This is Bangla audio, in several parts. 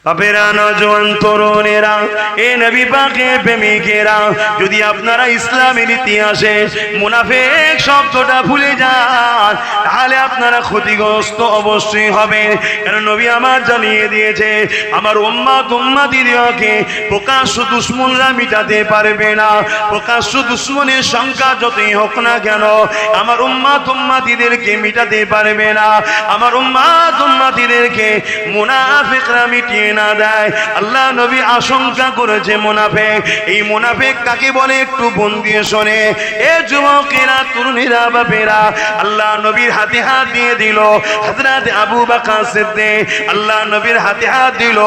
বাপেরা, নওজোয়ান তরুণেরা, এ নবী পাকের প্রেমিকেরা, যদি আপনারা ইসলামের ইতিহাসে মুনাফিক শব্দটা ভুলে যান তাহলে আপনারা ক্ষতিগ্রস্ত অবশ্যই হবে। কারণ নবী আমার জানিয়ে দিয়েছে, আমার উম্মতকে প্রকাশ্য দুশমনরা মিটাতে পারবে না। প্রকাশ্য দুশমনের সংখ্যা যতই হোক না কেন আমার উম্মতদেরকে মিটাতে পারবে না। আমার উম্মতদেরকে মুনাফিকরা মিটিয়ে না দেয়। আল্লাহ নবী আশঙ্কা করেছে মুনাফিক। এই মুনাফিক কাকে বলে একটু মন দিয়ে শোনে। এ যুবকেরা, তরুণীরা, বাপেরা, আল্লাহ নবীর হাতে হাত দিয়ে দিল হযরত আবু বকর সিদ্দিক। আল্লাহ নবীর হাতে হাত দিল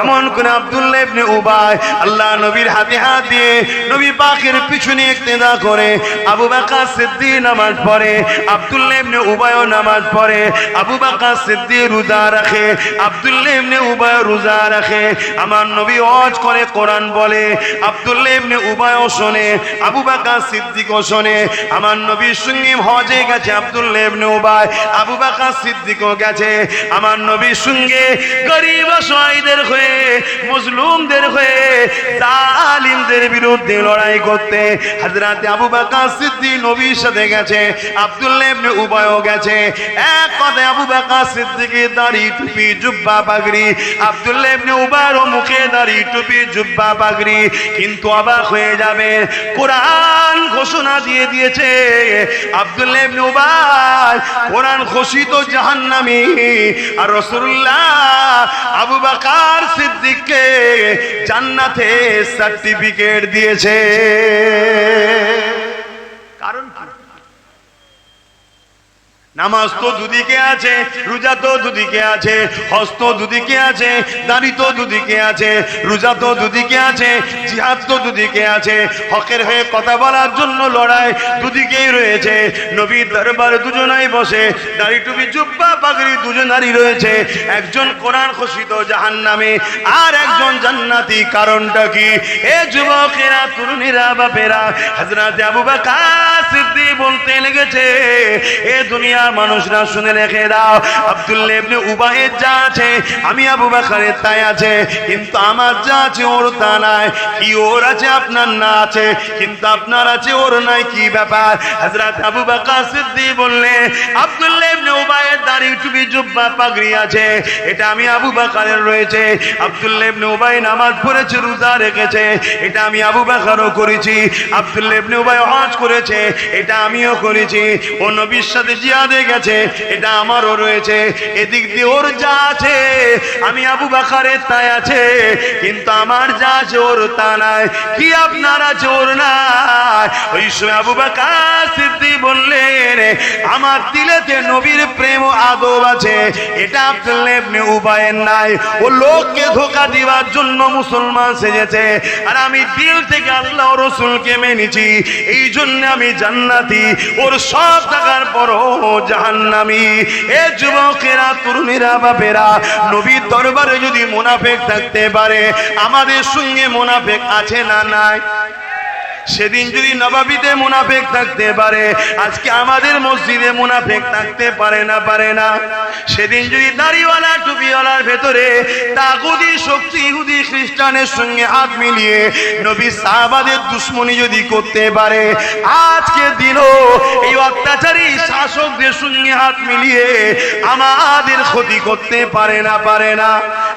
এমন কোন আব্দুল্লাহ ইবনে উবাই। আল্লাহ নবীর হাতে হাত দিয়ে নবী পাকের পিছনে ইক্তেদা করে আবু বকর সিদ্দিক নামাজ পড়ে, আব্দুল্লাহ ইবনে উবাইও নামাজ পড়ে। আবু বকর সিদ্দিক রোজা রাখে, আব্দুল্লাহ ইবনে উবাই রোজা রাখে। আমার নবী ওয়াজ করে, কোরআন বলে, আব্দুল্লাহ ইবনে উবাইও শোনে, আবু বকর সিদ্দিকও শোনে। আমার নবীর সঙ্গে হজে গেছে আব্দুল্লাহ ইবনে উবাই, আবু বকর সিদ্দিকও গেছে। আমার নবীর সঙ্গে গরিব অসহায়দের হয়ে, মজলুমদের হয়ে, জালিমদের বিরুদ্ধে লড়াই করতে হযরত আবু বকর সিদ্দিক নবীর সাথে গেছে, আব্দুল্লাহ ইবনে উবাইও গেছে। এক কথায় আবু বকর সিদ্দিকের দাড়ি, টুপি, জুব্বা, পাগড়ি, আব্দুল্লাহ ইবনে উবাইর মুখে দাড়ি, টুপি, জুব্বা, পাগড়ি। কিন্তু অবাক হয়ে যাবে, কোরআন ঘোষণা দিয়ে দিয়েছে আব্দুল্লাহ ইবনে উবাই কোরআন ঘোষিত জাহান্নামী, আর রাসূলুল্লাহ আবু বকর সিদ্দিককে জান্নাতে সার্টিফিকেট দিয়েছে। কারণ কি? নামাজ তো দুদিকে আছে, রোজা তো দুদিকে আছে, হজ তো দুদিকে আছে, দাড়ি তো দুদিকে আছে, রোজা তো দুদিকে আছে, জিহাদ তো দুদিকে আছে। হকের হয়ে কথা বলার জন্য লড়াই দুদিকেই রয়েছে। নবীর দরবার দুজনাই বসে, দাড়ি, টুপি, জুব্বা, পাগড়ি দুজনারই রয়েছে। একজন কোরআন ঘোষিত জাহান্নামী আর একজন জান্নাতি। কারণটা কি? এ যুবকেরা, তরুণীরা, বাপেরা, হযরত আবু বকর সিদ্দিক বলতে লেগেছে, এ দুনিয়া মানুষরা শুনে রেখে দাও, আব্দুল্লাহ ইবনে উবাইয়ের যা আছে আমি আবু বকরের তাই আছে, কিন্তু আমার যা আছে ওর তা নাই। কি ওর আছে আপনার না আছে, কিন্তু আপনার আছে ওর নাই, কি ব্যাপার? হযরত আবু বকর সিদ্দিক বললেন, আব্দুল্লাহ ইবনে উবাইয়ের দাড়ি, টুপি, জুব্বা, পাগড়ি আছে, এটা আমি আবু বকরের রয়েছে। আব্দুল্লাহ ইবনে উবাই নামাজ পড়েছে, রোজা রেখেছে, এটা আমি আবু বকরও করেছি। আব্দুল্লাহ ইবনে উবাই হজ করেছে, এটা আমিও করেছি। ও নবীর সাথে জিহাদে গেছে, এটা আমারও রয়েছে। এদিক দিয়ে ওর যা আছে আমি আবু বকরের তাই আছে, কিন্তু আমার যা আছে ওর তা নাই। কি আপনার আছে ওর নাই? ওই সময় আবু বকর সিদ্দিক বললেন, আমার দিলেতে নবীর প্রেম ও আদব আছে, এটা আব্দুল্লাহ ইবনে উবাইয়ের নাই। ও লোককে ধোঁকা দিবার জন্য মুসলমান সেজেছে, আর আমি দিল থেকে আল্লাহ ও রাসূলকে মেনেছি, এই জন্য আমি জান্নাতি। ওর সব টাকার পরও জাহান্নামী। এ যুবকেরা, তরুণীরা, বাপেরা, নবীর দরবারে যদি মুনাফিক থাকতে পারে, আমাদের সঙ্গে মুনাফিক আছে না নাই? সেদিন যদি নবাবিতে মুনাফিক থাকতে পারে, আজকে আমাদের মসজিদে মুনাফিক থাকতে পারে না? পারে না। সেদিন যদি দাড়িওয়ালা, টুপিওয়ালার ভেতরে তাগুতি শক্তি ইহুদি খ্রিস্টানের সঙ্গে হাত মিলিয়ে নবী সাহাবাদের দুশমনি যদি করতে পারে, আজকে দিনও এই অত্যাচারী শাসকদের সঙ্গে হাত মিলিয়ে আমাদের ক্ষতি করতে পারে না? পারে না।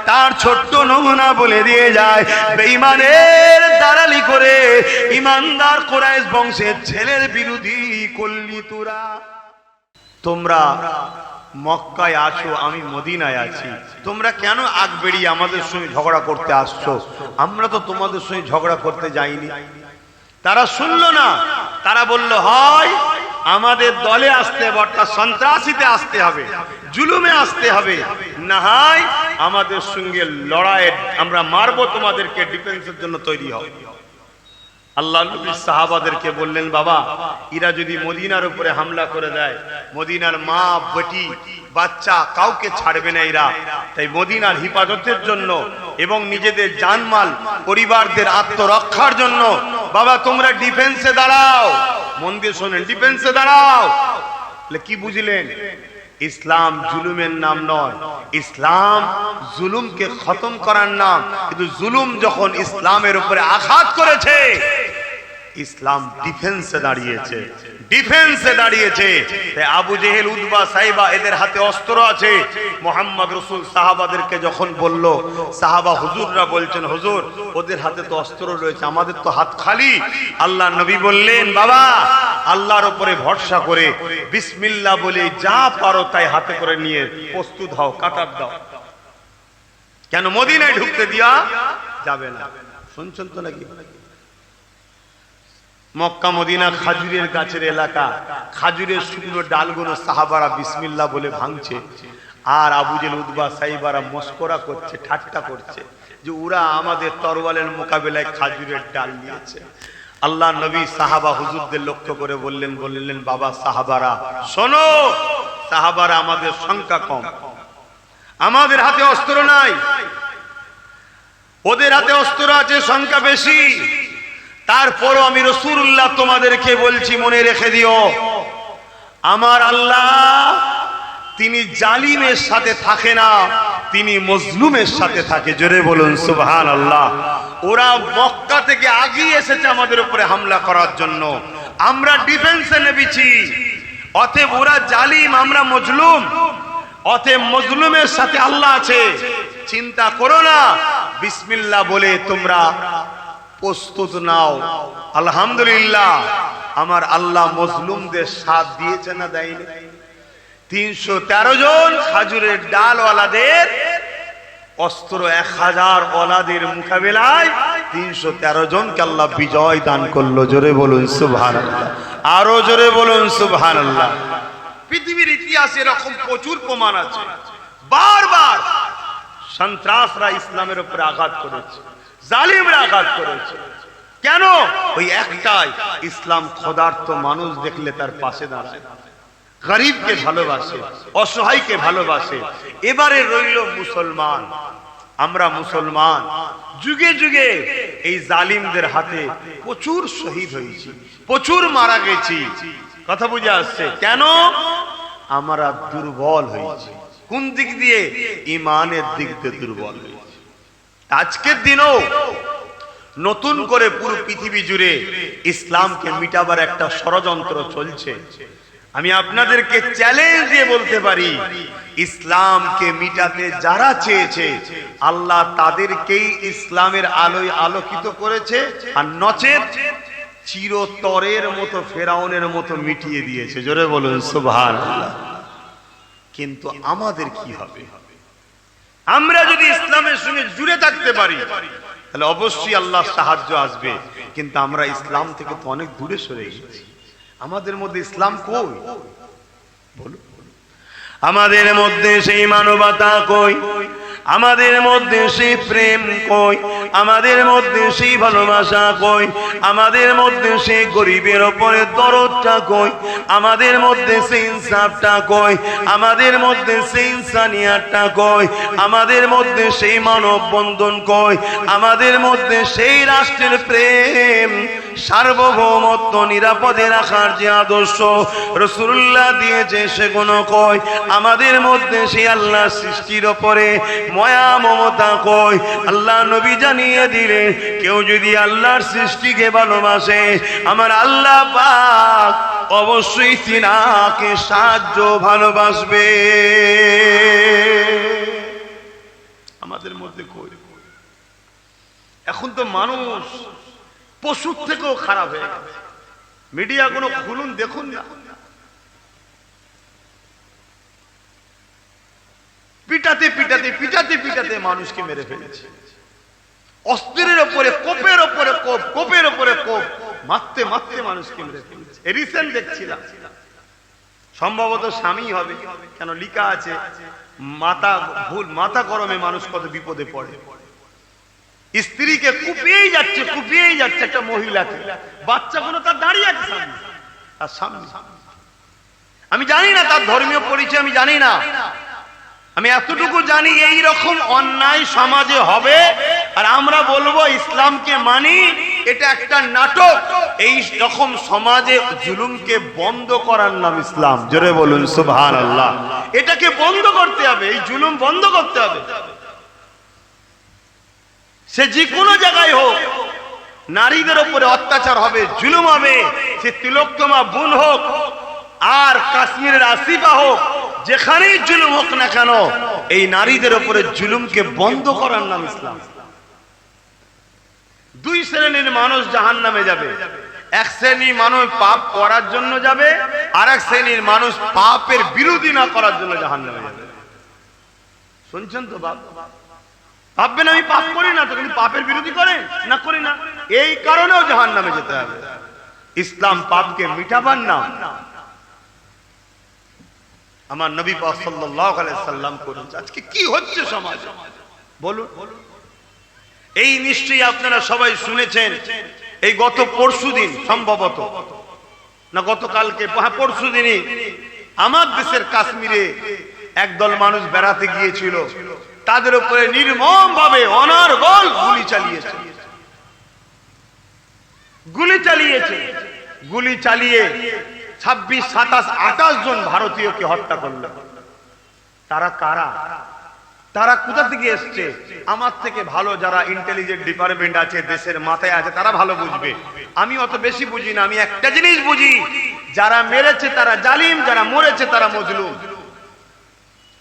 তার ছোট্ট নমুনা বলে দিয়ে যায়, বেঈমানের দালালি করে ইমানদার কুরাইশ বংশের ছেলের বিরোধী করলি তোরা। তোমরা মক্কায় আছো, আমি মদিনায় আছি, তোমরা কেন আগ বেরিয়ে আমাদের সঙ্গে ঝগড়া করতে আসছো? আমরা তো তোমাদের সঙ্গে ঝগড়া করতে যাইনি। তারা শুনলো না, তারা বলল, হয় আমাদের দলে আসতে হবে, অর্থাৎ সন্ত্রাসীতে আসতে হবে, জুলুমে আসতে হবে, না হয় আমাদের সঙ্গে লড়াইয়ে আমরা মারবো, তোমাদেরকে ডিফেন্সের জন্য তৈরি হবে। আল্লাহ নবী সাহাবাদেরকে বললেন, বাবা, এরা যদি মদিনার উপরে হামলা করে দেয়, মদিনার মা, বেটি, বাচ্চা কাউকে ছাড়বে না এরা। তাই মদিনার হিফাজতের জন্য এবং নিজেদের জানমাল, পরিবারদের আত্মরক্ষার জন্য বাবা তোমরা ডিফেন্সে দাঁড়াও। মন দিয়ে শোনেন, ডিফেন্সে দাঁড়াও। কি বুঝলেন? ইসলাম জুলুমের নাম নয়, ইসলাম জুলুমকে খতম করার নাম। কিন্তু জুলুম যখন ইসলামের উপরে আঘাত করেছে, ইসলাম ডিফেন্সে দাঁড়িয়েছে, ডিফেন্সে দাঁড়িয়েছে। আবু জেহেল, উতবা, সাইবা এদের হাতে অস্ত্র আছে। মোহাম্মদ রাসূল সাহাবাদেরকে যখন বলল, সাহাবা হুজুররা বলছেন, হুজুর ওদের হাতে তো অস্ত্র রয়েছে, আমাদের তো হাত খালি। আল্লাহ নবী বললেন, বাবা আল্লাহর উপরে ভরসা করে বিসমিল্লাহ বলে যা পারো তাই হাতে করে নিয়ে প্রস্তুত হও, কাটার দাও। কেন মদিনায় ঢুকতে দিয়া যাবে না। শুনছেন তো নাকি? মক্কা মদিনা খাজুরের গাছের এলাকা, খাজুরের শুকনো ডালগুলো সাহাবারা বিসমিল্লাহ বলে ভাঙছে, আর আবু জেহেল, উতবা, সাইবারা মস্করা করছে, ঠাট্টা করছে যে ওরা আমাদের তরওয়ালের মোকাবেলায় খাজুরের ডাল নিয়েছে। আল্লাহ নবী সাহাবা হুজুরদের লক্ষ্য করে বললেন, বাবা সাহাবারা শোনো, সাহাবারা আমাদের সংখ্যা কম, আমাদের হাতে অস্ত্র নাই, ওদের হাতে অস্ত্র আছে, সংখ্যা বেশি। তারপরও আমি রাসূলুল্লাহ তোমাদেরকে বলছি, মনে রেখে দিও, আমার আল্লাহ তিনি জালিমের সাথে থাকে না, তিনি মজলুমের সাথে থাকে। জোরে বলুন সুবহানাল্লাহ। ওরা মক্কা থেকে আগিয়ে এসেছে আমাদের উপরে হামলা করার জন্য, আমরা ডিফেন্সে নেমেছি। অতএব ওরা জালিম, আমরা মজলুম, অতএব মজলুমের সাথে আল্লাহ আছে, চিন্তা করো না, বিসমিল্লাহ বলে তোমরা প্রস্তুত নাও। আলহামদুলিল্লাহ, আমার আল্লাহ মজলুমদের সাথ দিয়েছে না দেয়নি? 313 জন খাজুরের ডালওয়ালাদের অস্ত্র 1000 ওলাদের মোকাবেলায় 313 জনকে আল্লাহ বিজয় দান করলো। জোরে বলুন সুবহানাল্লাহ, আরো জোরে বলুন সুবহানাল্লাহ। পৃথিবীর ইতিহাসে এরকম প্রচুর প্রমাণ আছে, বারবার সন্ত্রাসরা ইসলামের উপরে আঘাত করেছে, জালিমরা আঘাত করেছে। কেন? ওই একটাই, ইসলাম ক্ষুধার্ত মানুষ দেখলে তার পাশে দাঁড়ায়, গরিবকে ভালোবাসে, অসহায়কে ভালোবাসে। এবারে রইল মুসলমান, আমরা মুসলমান যুগে যুগে এই জালিমদের হাতে প্রচুর শহীদ হয়েছি, প্রচুর মারা গেছি। কথা বুঝে আসছে? কেন? আমরা দুর্বল হয়েছি। কোন দিক দিয়ে? ইমানের দিক দিয়ে দুর্বল হয়েছি। আজকের দিনও নতুন করে পুরো পৃথিবী জুড়ে ইসলামকে মিটাবার একটা ষড়যন্ত্র চলছে। আমি আপনাদেরকে চ্যালেঞ্জ দিয়ে বলতে পারি, ইসলামকে মিটাতে যারা চেয়েছে আল্লাহ তাদেরকেই ইসলামের আলোয় আলোকিত করেছে, আর নচেত চিরতরের মতো ফেরাউনের মতো মিটিয়ে দিয়েছে। জোরে বলুন সুবহানাল্লাহ। কিন্তু আমাদের কি হবে? আমরা যদি ইসলামের সঙ্গে জুড়ে থাকতে পারি তাহলে অবশ্যই আল্লাহর সাহায্য আসবে। কিন্তু আমরা ইসলাম থেকে তো অনেক দূরে সরে গেছি। আমাদের মধ্যে ইসলাম কই? বলুন, আমাদের মধ্যে সেই মানবতা কই? আমাদের মধ্যে সেই প্রেম কই? আমাদের মধ্যে সেই ভালোবাসা কই? আমাদের মধ্যে সেই গরিবের উপরে দরদটা কই? আমাদের মধ্যে সেই ইনসাফটা কই? আমাদের মধ্যে সেই ইনসানিয়াতটা কই? আমাদের মধ্যে সেই মানব বন্ধন কই? আমাদের মধ্যে সেই রাষ্ট্রের প্রেম, সার্বভৌমত্ব নিরাপদে রাখার যে আদর্শ রাসূলুল্লাহ দিয়েছে সেগুলো কই? আমাদের মধ্যে সেই আল্লাহ সৃষ্টির উপরে মায়া মমতা কই? আল্লাহ নবী জানিয়ে দিলেন, কেউ যদি আল্লাহর সৃষ্টিকে ভালোবাসে, আমার আল্লাহ পাক অবশ্যই তিনাকে সাহায্য ভালোবাসবে। আমাদের মধ্যে কই? এখন তো মানুষ পশুর থেকেও খারাপ হয়ে গেছে। মিডিয়া গুলো খুলুন, দেখুন না, পিটাতে পিটাতে পিটাতে পিটাতে মানুষকে মেরে ফেলেছে। অস্ত্রের ওপরে কোপের ওপরে কোপ, কোপের ওপরে কোপ, মারতে মারতে মানুষকে মেরে ফেলেছে। রিসেন্ট দেখছিলাম, সম্ভবত স্বামী হবে, কেন লিখা আছে মাথা গরমে মানুষ কত বিপদে পড়ে। স্ত্রীকে কুপিয়েই যাচ্ছে, কুপিয়েই যাচ্ছে একটা মহিলাকে, বাচ্চাগুলো তার দাঁড়িয়ে আছে সামনে। আমি জানি না তার ধর্মীয় পরিচয়, আমি জানি না। আমি এতটুকু জানি এই রকম অন্যায় সমাজে হবে আর আমরা বলবো ইসলামকে মানি, এটা একটা নাটক। এই রকম সমাজে জুলুমকে বন্ধ করার নাম ইসলাম। জোরে বলুন সুবহানাল্লাহ। এটাকে বন্ধ করতে হবে, এই জুলুম বন্ধ করতে হবে। সে যে কোনো জায়গায় হোক, নারীদের উপরে অত্যাচার হবে, জুলুম হবে, সে তিলোত্তমা বোন হোক আর কাশ্মীরের আসিফা হোক, যেখানেই জুলুম হোক না কেন, এই নারীদের উপরে জুলুমকে বন্ধ করার নাম ইসলাম। দুই শ্রেণীর মানুষ জাহান্নামে যাবে। এক শ্রেণীর মানুষ পাপ করার জন্য যাবে, আর এক শ্রেণীর মানুষ পাপের বিরোধী না করার জন্য জাহান্নামে যাবে। শুনছেন তো বাপ? ভাববেন আমি পাপ করি না, তো কিন্তু পাপের বিরোধী করে না, করি না, এই কারণেও জাহান্নামে যেতে হবে। ইসলাম পাপকে মিটাবার নাম। আমার নবী পাক সাল্লাল্লাহু আলাইহি সাল্লাম করেন। আজকে কি হচ্ছে সমাজে বলুন? এই নিশ্চয়ই আপনারা সবাই শুনেছেন, এই গত পরশুদিন সম্ভবত না গতকালকে, পরশুদিনই আমার দেশের কাশ্মীরে একদল মানুষ বেড়াতে গিয়েছিল, তাদের উপরে নির্মম ভাবে অনর্গল গুলি চালিয়েছে। গুলি চালিয়ে 26, 27, 28 জন ভারতীয়কে হত্যা করল। তারা কারা? তারা কোথা থেকে এসছে? আমার থেকে ভালো যারা ইন্টেলিজেন্ট ডিপার্টমেন্ট আছে, দেশের মাথায় আছে, তারা ভালো বুঝবে। আমি অত বেশি বুঝি না। আমি একটা জিনিস বুঝি, যারা মেরেছে তারা জালিম, যারা মরেছে তারা মজলুম।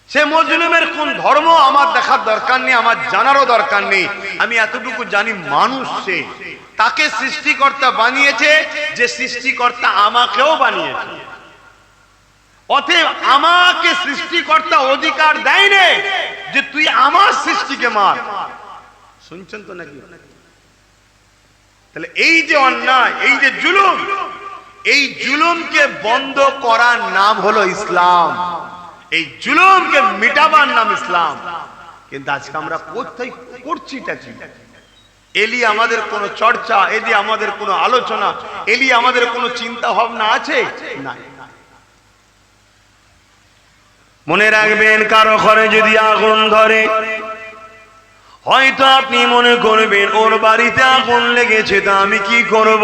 সে মজলুমের কোন ধর্ম আমার দেখার দরকার নেই, আমার জানারও দরকার নেই। আমি এতটুকু জানি, মানুষ সে, তাকে সৃষ্টিকর্তা বানিয়েছে, যে সৃষ্টিকর্তা আমাকেও বানিয়েছে। অতএব আমাকে সৃষ্টিকর্তা অধিকার দেয়নি যে তুই আমার সৃষ্টিকে মার। শুনছেন তো নাকি? তাহলে এই যে অন্যায়, এই যে জুলুম, এই জুলুমকে বন্ধ করার নাম হলো ইসলাম। এই জুলুমকে মিটাবার নাম ইসলাম। কিন্তু আজকে আমরা কোথায় করছিটা কি? এলি আমাদের কোনো চর্চা, এলি আমাদের কোনো আলোচনা, এলি আমাদের কোনো চিন্তা ভাবনা আছে? না। মনে রাখবেন, কারো ঘরে যদি আগুন ধরে, হয়তো আপনি মনে করবেন ওর বাড়িতে আগুন লেগেছে, তা আমি কি করব?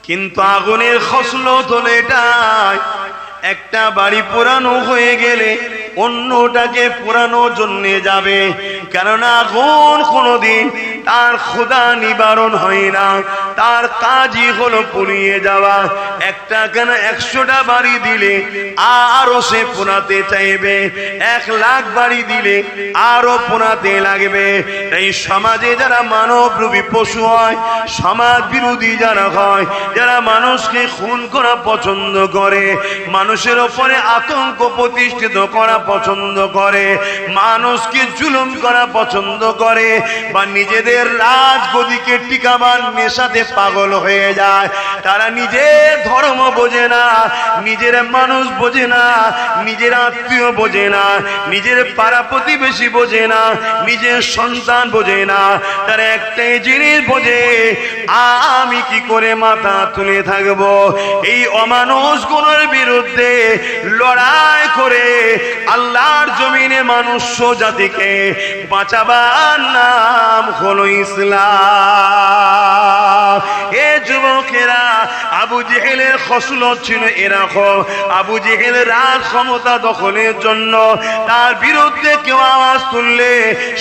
কিন্তু আগুনের খসলত হলো এটাই, একটা বাড়ি পোড়ানো হয়ে গেলে অন্যটাকে পোড়ানোর জন্য যাবে। কেননা আগুন কোনদিন তার ক্ষুধা নিবারণ হয় না, তার কাজই হলো পুড়িয়ে যাওয়া। একটা কেন 100টা বাড়ি দিলে আরো সে পোড়াতে চাইবে, 1 লাখ বাড়ি দিলে আরো পোড়াতে লাগবে। এই সমাজে যারা মানবরূপী পশু হয়, সমাজ বিরোধী যারা হয়, যারা মানুষকে খুন করা পছন্দ করে, মানুষের ওপরে আতঙ্ক প্রতিষ্ঠিত করা পছন্দ করে, মানুষকে জুলুম করা পছন্দ করে, বা নিজেদের রাজগদিকে টিকাবার নেশাতে পাগল হয়ে যায়, তারা নিজের ধর্ম বোঝে না, নিজের মানুষ বোঝে না, নিজের আত্মীয় বোঝে না, নিজের পাড়া প্রতিবেশী বোঝে না, নিজের সন্তান বোঝে না। তারা একটাই জিনিস বোঝে, আমি কি করে মাথা তুলে থাকবো। এই অমানুষগুলোর বিরুদ্ধে লড়াই করে আল্লাহর জমিনে মানুষ জাতিকে বাঁচাবার নাম হলো ইসলাম। এ যুবকেরা, আবু জেহেলের খসলত ছিল এরকম। আবু জেহেল রাজ ক্ষমতা দখলের জন্য তার বিরুদ্ধে কেউ আওয়াজ তুললে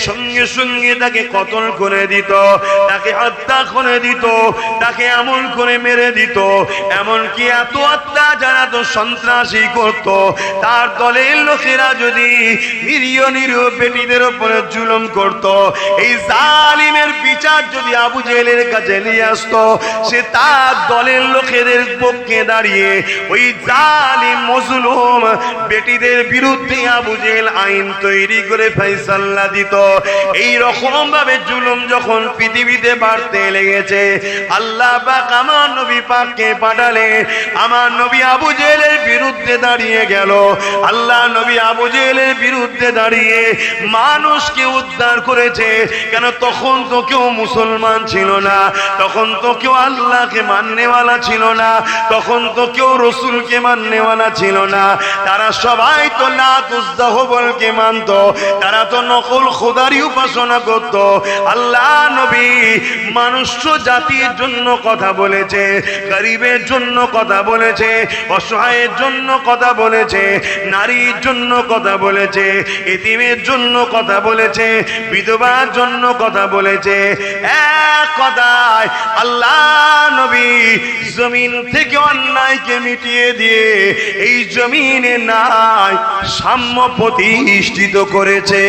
সঙ্গে সঙ্গে তাকে কতল করে দিত, তাকে হত্যা করে দিত, তাকে এমন করে মেরে দিত। এমনকি এত অত্যাচার, এত সন্ত্রাসী করত, তার দলের লোকেরা যদি নিরীহ নিরীহ বেটিদের উপরে জুলুম করত, এই জালিমের বিচার যদি আবু জেহেলের কাছে নিয়ে আসতো, সে তার দলের লোকেদের পক্ষে দাঁড়িয়ে ওই জালিম মজলুম বেটিদের বিরুদ্ধে আবু জেহেল আইন তৈরি করে ফয়সালা দিত। এই রকম ভাবে জুলুম যখন পৃথিবীতে বাড়তে লেগেছে, আল্লাহ পাক আমার নবী পাককে পাঠালেন। আমার নবী আবু জেহেলের বিরুদ্ধে দাঁড়িয়ে গেল। আল্লাহ নবী আবু জেহেলের বিরুদ্ধে দাঁড়িয়ে মানুষকে উদ্ধার করেছে। কেন? তখন তো কেউ মুসলমান ছিল না, তখন তো কেউ কেউ আল্লাহকে মাননেওয়ালা ছিল না, তখন তো কেউ রসুলকে মাননেওয়ালা ছিল না। তারা সবাই তো লাত উজ্জা হুবলকে মানত, তারা তো নকল খোদারই উপাসনা করত। আল্লাহ নবী মানুষ জাতির জন্য কথা বলেছে, গরিবের জন্য কথা বলেছে, অসহায়ের জন্য কথা বলেছে, নারীর জন্য কথা বলেছে, এতিমের জন্য কথা বলেছে, বিধবার জন্য কথা বলেছে। এক কথায় আল্লাহ নবী জমিন থেকে অন্যায়কে মিটিয়ে দিয়ে এই জমিনে ন্যায় সাম্য প্রতিষ্ঠিত করেছে।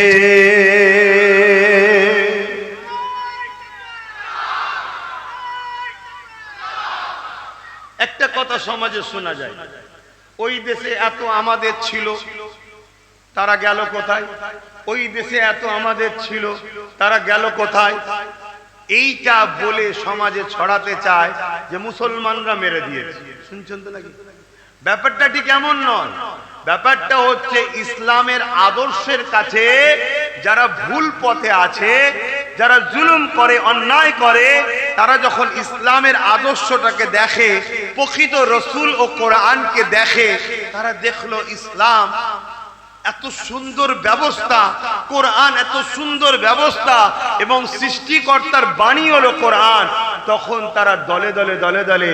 একটা কথা সমাজে শোনা যায়, ওই দেশে এত আমাদের ছিল, তারা গেল কোথায়? ওই দেশে এত আমাদের ছিল, তারা গেল কোথায়? এইটা বলে সমাজে ছড়াতে চায় যে মুসলমানরা মেরে দিয়েছে। শুনছেন তো নাকি? ব্যাপারটা ঠিক এমন নয়। ব্যাপারটা হচ্ছে ইসলামের আদর্শের কাছে যারা ভুল পথে আছে, যারা জুলুম করে, অন্যায় করে, তারা যখন ইসলামের আদর্শটাকে দেখে, প্রকৃত রসুল ও কোরআনকে দেখে, তারা দেখলো ইসলাম এত সুন্দর ব্যবস্থা, কোরআন এত সুন্দর ব্যবস্থা এবং সৃষ্টিকর্তার বাণী হলো কোরআন, তখন তারা দলে দলে দলে দলে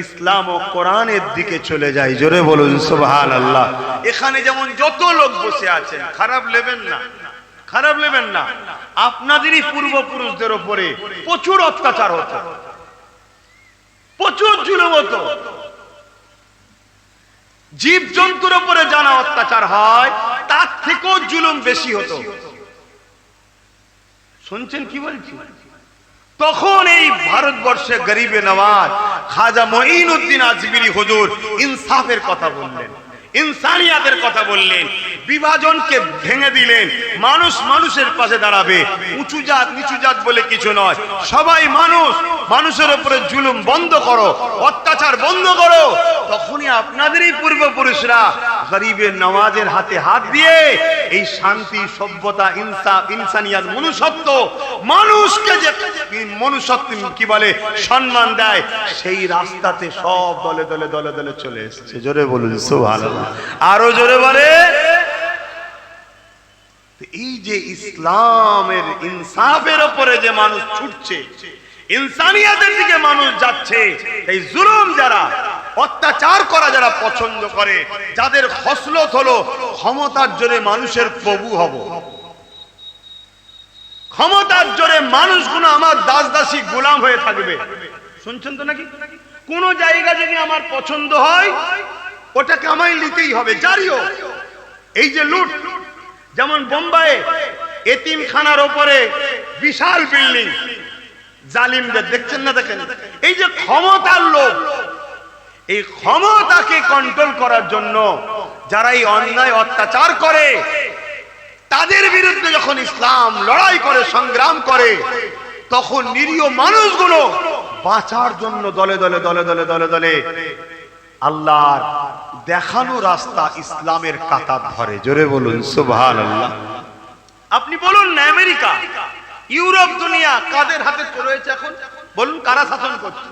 ইসলাম ও কোরআনের দিকে চলে যায়। জোরে বলুন সুবহানাল্লাহ। এখানে যেমন যত লোক বসে আছেন, খারাপ নেবেন না, খারাপ নেবেন না, আপনাদেরই পূর্বপুরুষদের উপরে প্রচুর অত্যাচার হতো, প্রচুর জুলুম হতো। জীব জন্তুর উপরে জানা অত্যাচার হয়, তার থেকেও জুলুম বেশি হতো। শুনছেন কি বলছি? তখন এই ভারতবর্ষে গরিবে নওয়াজ খাজা মঈনুদ্দিন আজমিরি হুজুর ইনসাফের কথা বললেন, ইনসানিয়াতের কথা বললেন, বিভাজনকে ভেঙে দিলেন। মানুষ মানুষের পাশে দাঁড়াবে, উঁচু জাত নিচু জাত বলে কিছু নয়, সবাই মানুষ, মানুষের উপরে জুলুম বন্ধ করো, অত্যাচার বন্ধ করো। তখনই আপনাদেরই পূর্বপুরুষরা গরিবের নওয়াজের হাতে হাত দিয়ে এই শান্তি, সভ্যতা, ইনসাফ, ইনসানিয়াত, মনুষ্যত্ব, মানুষকে যে মনুষ্যত্ব কি বলে সম্মান দেয়, সেই রাস্তাতে সব দলে দলে দলে দলে চলে এসেছে। জোরে বলুন সুবহানাল্লাহ, আরো জোরে বলে। এই যে ইসলামের ইনসাফের উপরে যে মানুষ ছুটছে, ইনসানিয়াতের দিকে মানুষ যাচ্ছে, এই জুলুম যারা, অত্যাচার করা যারা পছন্দ করে, যাদের খসলত হলো ক্ষমতার জোরে মানুষের প্রভু হব, ক্ষমতার জোরে মানুষগুলো আমার দাস দাসী গোলাম হয়ে থাকবে। শুনছেন তো নাকি? কোন জায়গা যদি আমার পছন্দ হয়, ওটাকে আমায় নিতেই হবে, জারিও। এই যে লুট, যেমন বোম্বাইয়ে এতিমখানার উপরে বিশাল বিল্ডিং, জালিমদের দেখছেন না? দেখেন, এই যে ক্ষমতার লোভ, এই ক্ষমতাকে কন্ট্রোল করার জন্য যারা এই অন্যায় অত্যাচার করে, তাদের বিরুদ্ধে যখন ইসলাম লড়াই করে, সংগ্রাম করে, তখন নিরীহ মানুষগুলো বাঁচার জন্য দলে দলে দলে দলে দলে দলে আল্লাহর দেখানো রাস্তা ইসলামের কাতার ধরে। জোরে বলুন সুবহানাল্লাহ। আপনি বলুন না, আমেরিকা, ইউরোপ, দুনিয়া কাদের হাতে রয়েছে এখন? বলুন, কারা শাসন করছে?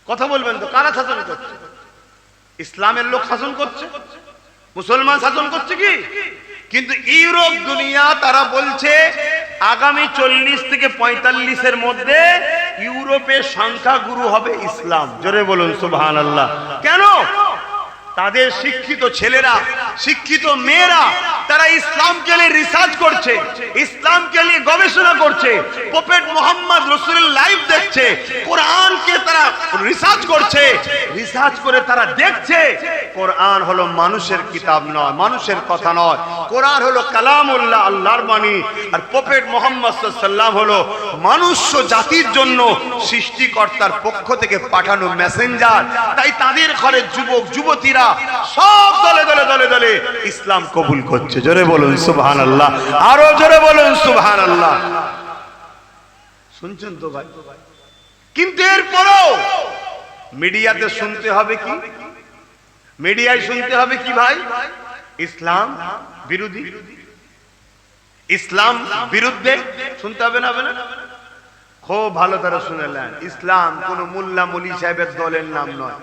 কথা বলবেন তো, কারা শাসন করছে? ইসলামের লোক শাসন করছে, মুসলমান শাসন করছে কি? কিন্তু ইউরোপ, দুনিয়া তারা বলছে আগামী 40 থেকে 45-এর মধ্যে ইউরোপের সংখ্যাগুরু হবে ইসলাম। জোরে বলুন সুবহানাল্লাহ। কেন? তাদের শিক্ষিত ছেলেরা, শিক্ষিত মেয়েরা, তারা ইসলামকে নিয়ে রিসার্চ করছে, ইসলামকে নিয়ে গবেষণা করছে, প্রফেট মুহাম্মদ রাসূলের লাইভ দেখছে, কোরআনকে তারা রিসার্চ করছে, রিসার্চ করে তারা দেখছে কোরআন হলো মানুষের কিতাব নয়, মানুষের কথা নয়, কোরআন হলো কালামুল্লাহ, আল্লাহর বাণী, আর প্রফেট মুহাম্মদ সাল্লাল্লাহু আলাইহি ওয়াসাল্লাম হলো মনুষ্য জাতির জন্য সৃষ্টিকর্তার পক্ষ থেকে পাঠানো মেসেঞ্জার। তাই তাদের ঘরে যুবক যুবতীরা সব দলে দলে দলে দলে ইসলাম কবুল করছে। জোরে বলুন সুবহানাল্লাহ, আরো জোরে বলুন সুবহানাল্লাহ। শুনছেন তো ভাই? কিন্তু এরপরও মিডিয়াতে শুনতে হবে কি? মিডিয়ায় শুনতে হবে কি ভাই? ইসলাম বিরোধী, ইসলাম বিরুদ্ধে শুনতে হবে না? খুব ভালো করে শুনেলেন, ইসলাম কোন মোল্লা মুলি সাহেবের দলের নাম নয়।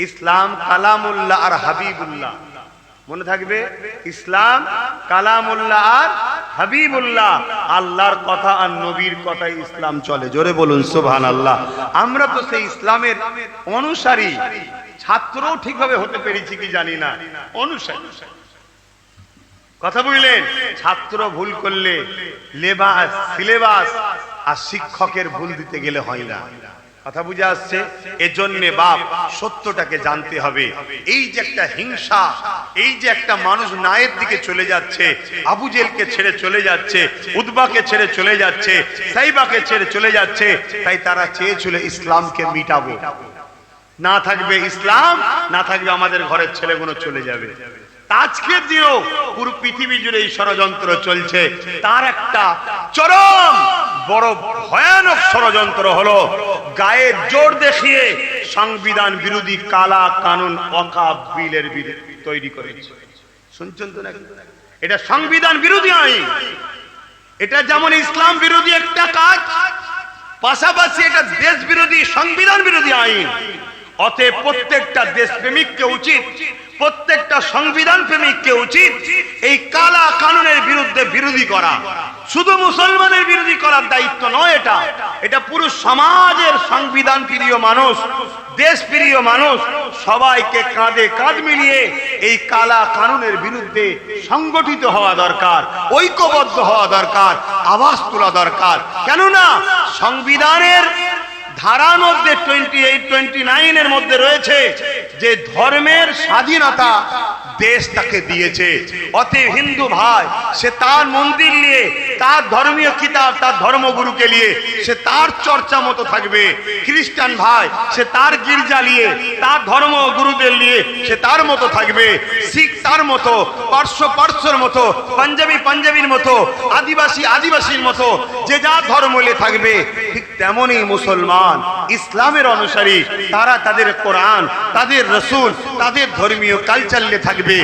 ইসলাম কালামুল্লাহ আর হাবিবুল্লাহ, মনে থাকবে, ইসলাম কালামুল্লাহ আর হাবিবুল্লাহ, আল্লাহর কথা আর নবীর কথাই ইসলাম চলে। জোরে বলুন সুবহানাল্লাহ। আমরা তো সেই ইসলামের অনুসারী, ছাত্রও ঠিকভাবে হতে পেরেছি কি জানি না, অনুসারী। কথা বুঝলেন? ছাত্র ভুল করলে লেবাস সিলেবাস আর শিক্ষকের ভুল দিতে গেলে হয় না। কথা বুঝে আসছে? এজন্য বাপ সত্যটাকে জানতে হবে। এই যে একটা হিংসা, এই যে একটা মানুষ নায়ের দিকে চলে যাচ্ছে, আবু জেলকে ছেড়ে চলে যাচ্ছে, উতবাকে ছেড়ে চলে যাচ্ছে, সাইবাকে ছেড়ে চলে যাচ্ছে, তাই তারা চেয়েছিল ইসলামকে মিটাবো। না থাকবে ইসলাম, না থাকবে আমাদের ঘরের ছেলেগুলো চলে যাবে। আজকের দিনেও পুরো পৃথিবী জুড়ে এই ষড়যন্ত্র চলছে। তার একটা চরম বড় ভয়ানক ষড়যন্ত্র হলো গায়ের জোর দেখিয়ে সংবিধান বিরোধী কালা কানুন ওয়াকফ বিলের তৈরি করেছে। শুনছেন তো নাকি? এটা সংবিধান বিরোধী আইন। এটা যেমন ইসলাম বিরোধী একটা কাজ, পাশাপাশি এটা দেশ বিরোধী, সংবিধান বিরোধী আইন। অতএব প্রত্যেকটা দেশপ্রেমিককে উচিত, প্রত্যেকটা সংবিধান প্রেমিককে উচিত এই কালা কানুনের বিরুদ্ধে বিরোধী করা। শুধু মুসলমানের বিরোধী করার দায়িত্ব নয় এটা, এটা পুরো সমাজের সংবিধান প্রিয় মানুষ, দেশ প্রিয় মানুষ সবাইকে কাঁধে কাঁধ মিলিয়ে এই কালা কানুনের বিরুদ্ধে সংগঠিত হওয়া দরকার, ঐক্যবদ্ধ হওয়া দরকার, আওয়াজ তোলা দরকার। কেননা সংবিধানের ধারার মধ্যে 28, 29 এর মধ্যে রয়েছে যে ধর্মের স্বাধীনতা দেশ তাকে দিয়েছে। অতএব হিন্দু ভাই সে তার মন্দির নিয়ে, তার ধর্মীয় কিতাব, তার ধর্মগুরুকে নিয়ে সে তার চর্চা মতো থাকবে। খ্রিস্টান ভাই সে তার গির্জা নিয়ে, তার ধর্মগুরুদের নিয়ে সে তার মতো থাকবে। শিখ তার মতো, পার্শ্ব পার্শ্বর মতো, পাঞ্জাবি পাঞ্জাবির মতো, আদিবাসী আদিবাসীর মতো যে যার ধর্ম নিয়ে থাকবে। ঠিক তেমনই মুসলমান ইসলামের অনুসারী, তারা তাদের কোরআন, তাদের রসুল, তাদের ধর্মীয় কালচার নিয়ে থাকবে।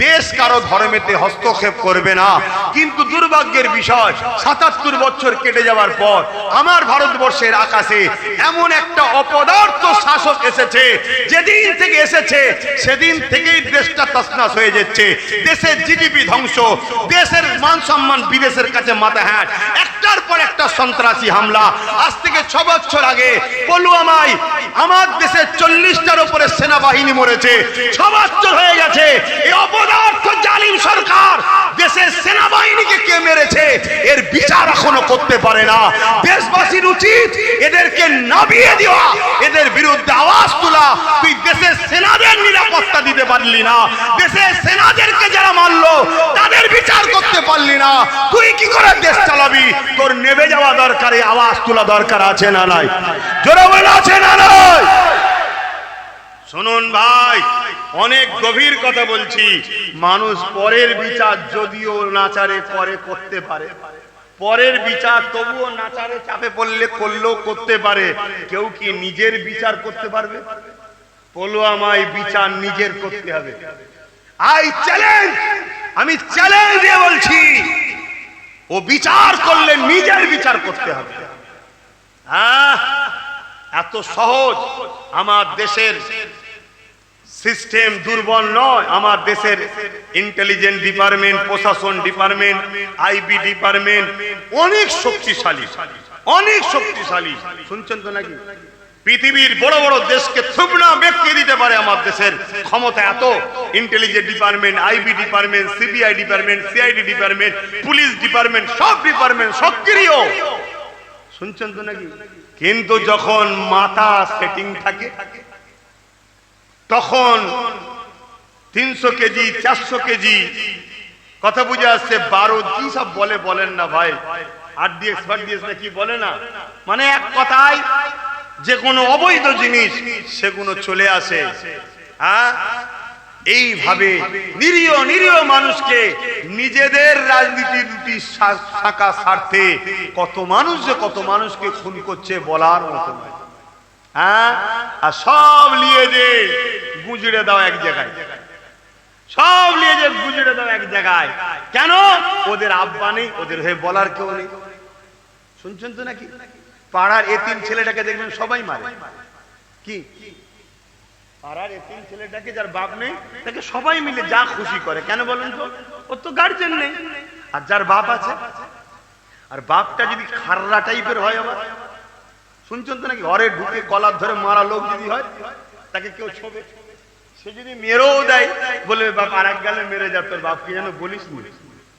দেশ কারো ধর্মেতে হস্তক্ষেপ করবে না। কিন্তু দুর্ভাগ্যের বিষয় ৭৭ বছর কেটে যাওয়ার পর আমার ভারতবর্ষের আকাশে এমন একটা অপদার্থ শাসক এসেছে, যেদিন থেকে এসেছে সেদিন থেকেই দেশটা তছনছ হয়ে যাচ্ছে। দেশের জিডিপি ধ্বংস, দেশের মান সম্মান বিদেশের কাছে মাথা হ্যাট, একটার পর একটা সন্ত্রাসী হামলা। আজ থেকে ৬ বছর আগে পুলওয়ামায় আমার দেশের 40টার উপরে সেনাবাহিনী মরেছে। ৬ বছর হয়ে গেছে এই অপদার্থ জালিম সরকার দেশের সেনাবাহিনীকে কে মেরেছে এর বিচার এখনো করতে পারে না। দেশবাসীর উচিত এদেরকে নামিয়ে দেওয়া, এদের বিরুদ্ধে আওয়াজ তোলা। তুই দেশের সেনাদের নিরাপত্তা দিতে পারলি না, দেশের সেনাদেরকে যারা মারলো তাদের বিচার করতে পারলি না, তুই কি করে দেশ চালাবি? তোর নেমে যাওয়া দরকার, আওয়াজ তোলা দরকার আছে না নাই? জোরে বলে আছে না নাই? শুনুন ভাই, অনেক গভীর কথা বলছি। মানুষ পরের বিচার যদিও নাচারে পরে করতে পারে, পরের বিচার তবুও নাচারে চাপে পড়লে করলেও করতে পারে। কেউ কি নিজের বিচার করতে পারবে? পুলওয়ামায় বিচার নিজের করতে হবে। আই চ্যালেঞ্জ, আমি চ্যালেঞ্জ দিয়ে বলছি, ও বিচার করলে নিজের বিচার করতে হবে। হ্যাঁ, এত সহজ আমার দেশের সিস্টেম দুর্বল নয়। আমার দেশের ইন্টেলিজেন্স ডিপার্টমেন্ট, প্রশাসন ডিপার্টমেন্ট, আইবি ডিপার্টমেন্ট অনেক শক্তিশালী, অনেক শক্তিশালী। শুনছেন তো নাকি? পৃথিবীর বড় বড় দেশকে থুবনা ব্যক্তি দিতে পারে আমার দেশের ক্ষমতা এত। Intelligence department, IB department, CBI department, CID department, police department, সব ডিপার্টমেন্ট সক্রিয়। শুনছেন তো নাকি? কিন্তু যখন মাথা সেটিং থাকে তখন 300 কেজি 400 কেজি কথা বুঝে আসছে। 12 কি সব বলে বলেন না ভাই, আরডিএক্স ফারডিএক্স না কি বলে না, মানে এক কথায় যে কোনো অবৈধ জিনিস সেগুলো চলে আসে। হ্যাঁ, এইভাবে নিরীহ নিরীহ মানুষকে নিজেদের রাজনীতির শাখা স্বার্থে কত মানুষ যে কত মানুষকে খুন করছে বলার মতো নয়। হ্যাঁ, আর সব নিয়ে যে গুজরে দাও এক জায়গায়, সব নিয়ে যে গুজরে দাও এক জায়গায়। কেন? ওদের আব্বা নেই, ওদের হয়ে বলার কেউ নেই। শুনছেন তো নাকি? পাড়ার এতিম ছেলেটাকে দেখবেন সবাই মারে। কি পাড়ার এতিম ছেলেটাকে যার বাপ নেই তাকে সবাই মিলে যা খুশি করে, কেন বলেন তো? ওর তো গার্জেন নেই। আর যার বাপ আছে, আর বাপটা যদি খাররা টাইপের হয়, আবার শুনছেন তো নাকি, ঘরে ঢুকে কলার ধরে মারা লোক যদি হয়, তাকে কেউ ছোবে, সে যদি মেরেও দেয় বলবে বাপ আর এক গালে মেরে যা, তোর বাপকে যেন বলিস নি,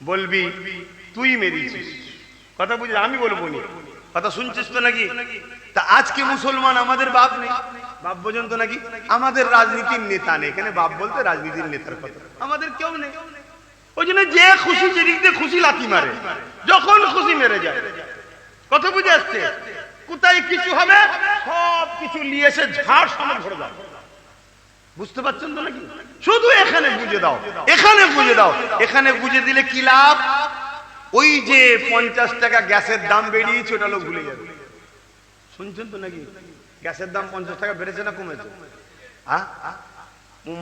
বলবি তুই মেরেছিস। কথা বুঝলি? আমি বলবো নি। কথা শুনছিস তো নাকি? তা আজকে মুসলমান আমাদের বাপ নেই, বাপ বোঝেন তো নাকি? আমাদের রাজনীতির নেতা নেই, এখানে বাপ বলতে রাজনীতির নেতার কথা, আমাদের কেউ নেই। ওই জন্য যে খুশি যেদিক দিয়ে খুশি লাথি মারে, যখন খুশি মেরে যায়। কথা বুঝে আসছে? কোথায় কিছু হবে সব কিছু নিয়ে এসে ঝাড় সামনে ভরে দাও। বুঝতে পারছেন তো নাকি? শুধু এখানে বুঝে দাও, এখানে বুঝে দাও। এখানে বুঝে দিলে কি লাভ? ওই যে 50 টাকা গ্যাসের দাম বেরিয়েছে, ওটা লোক ভুলে যাবে। শুনছেন তো নাকি? গ্যাসের দাম 50 টাকা বেড়েছে না কমেছে? হ্যাঁ,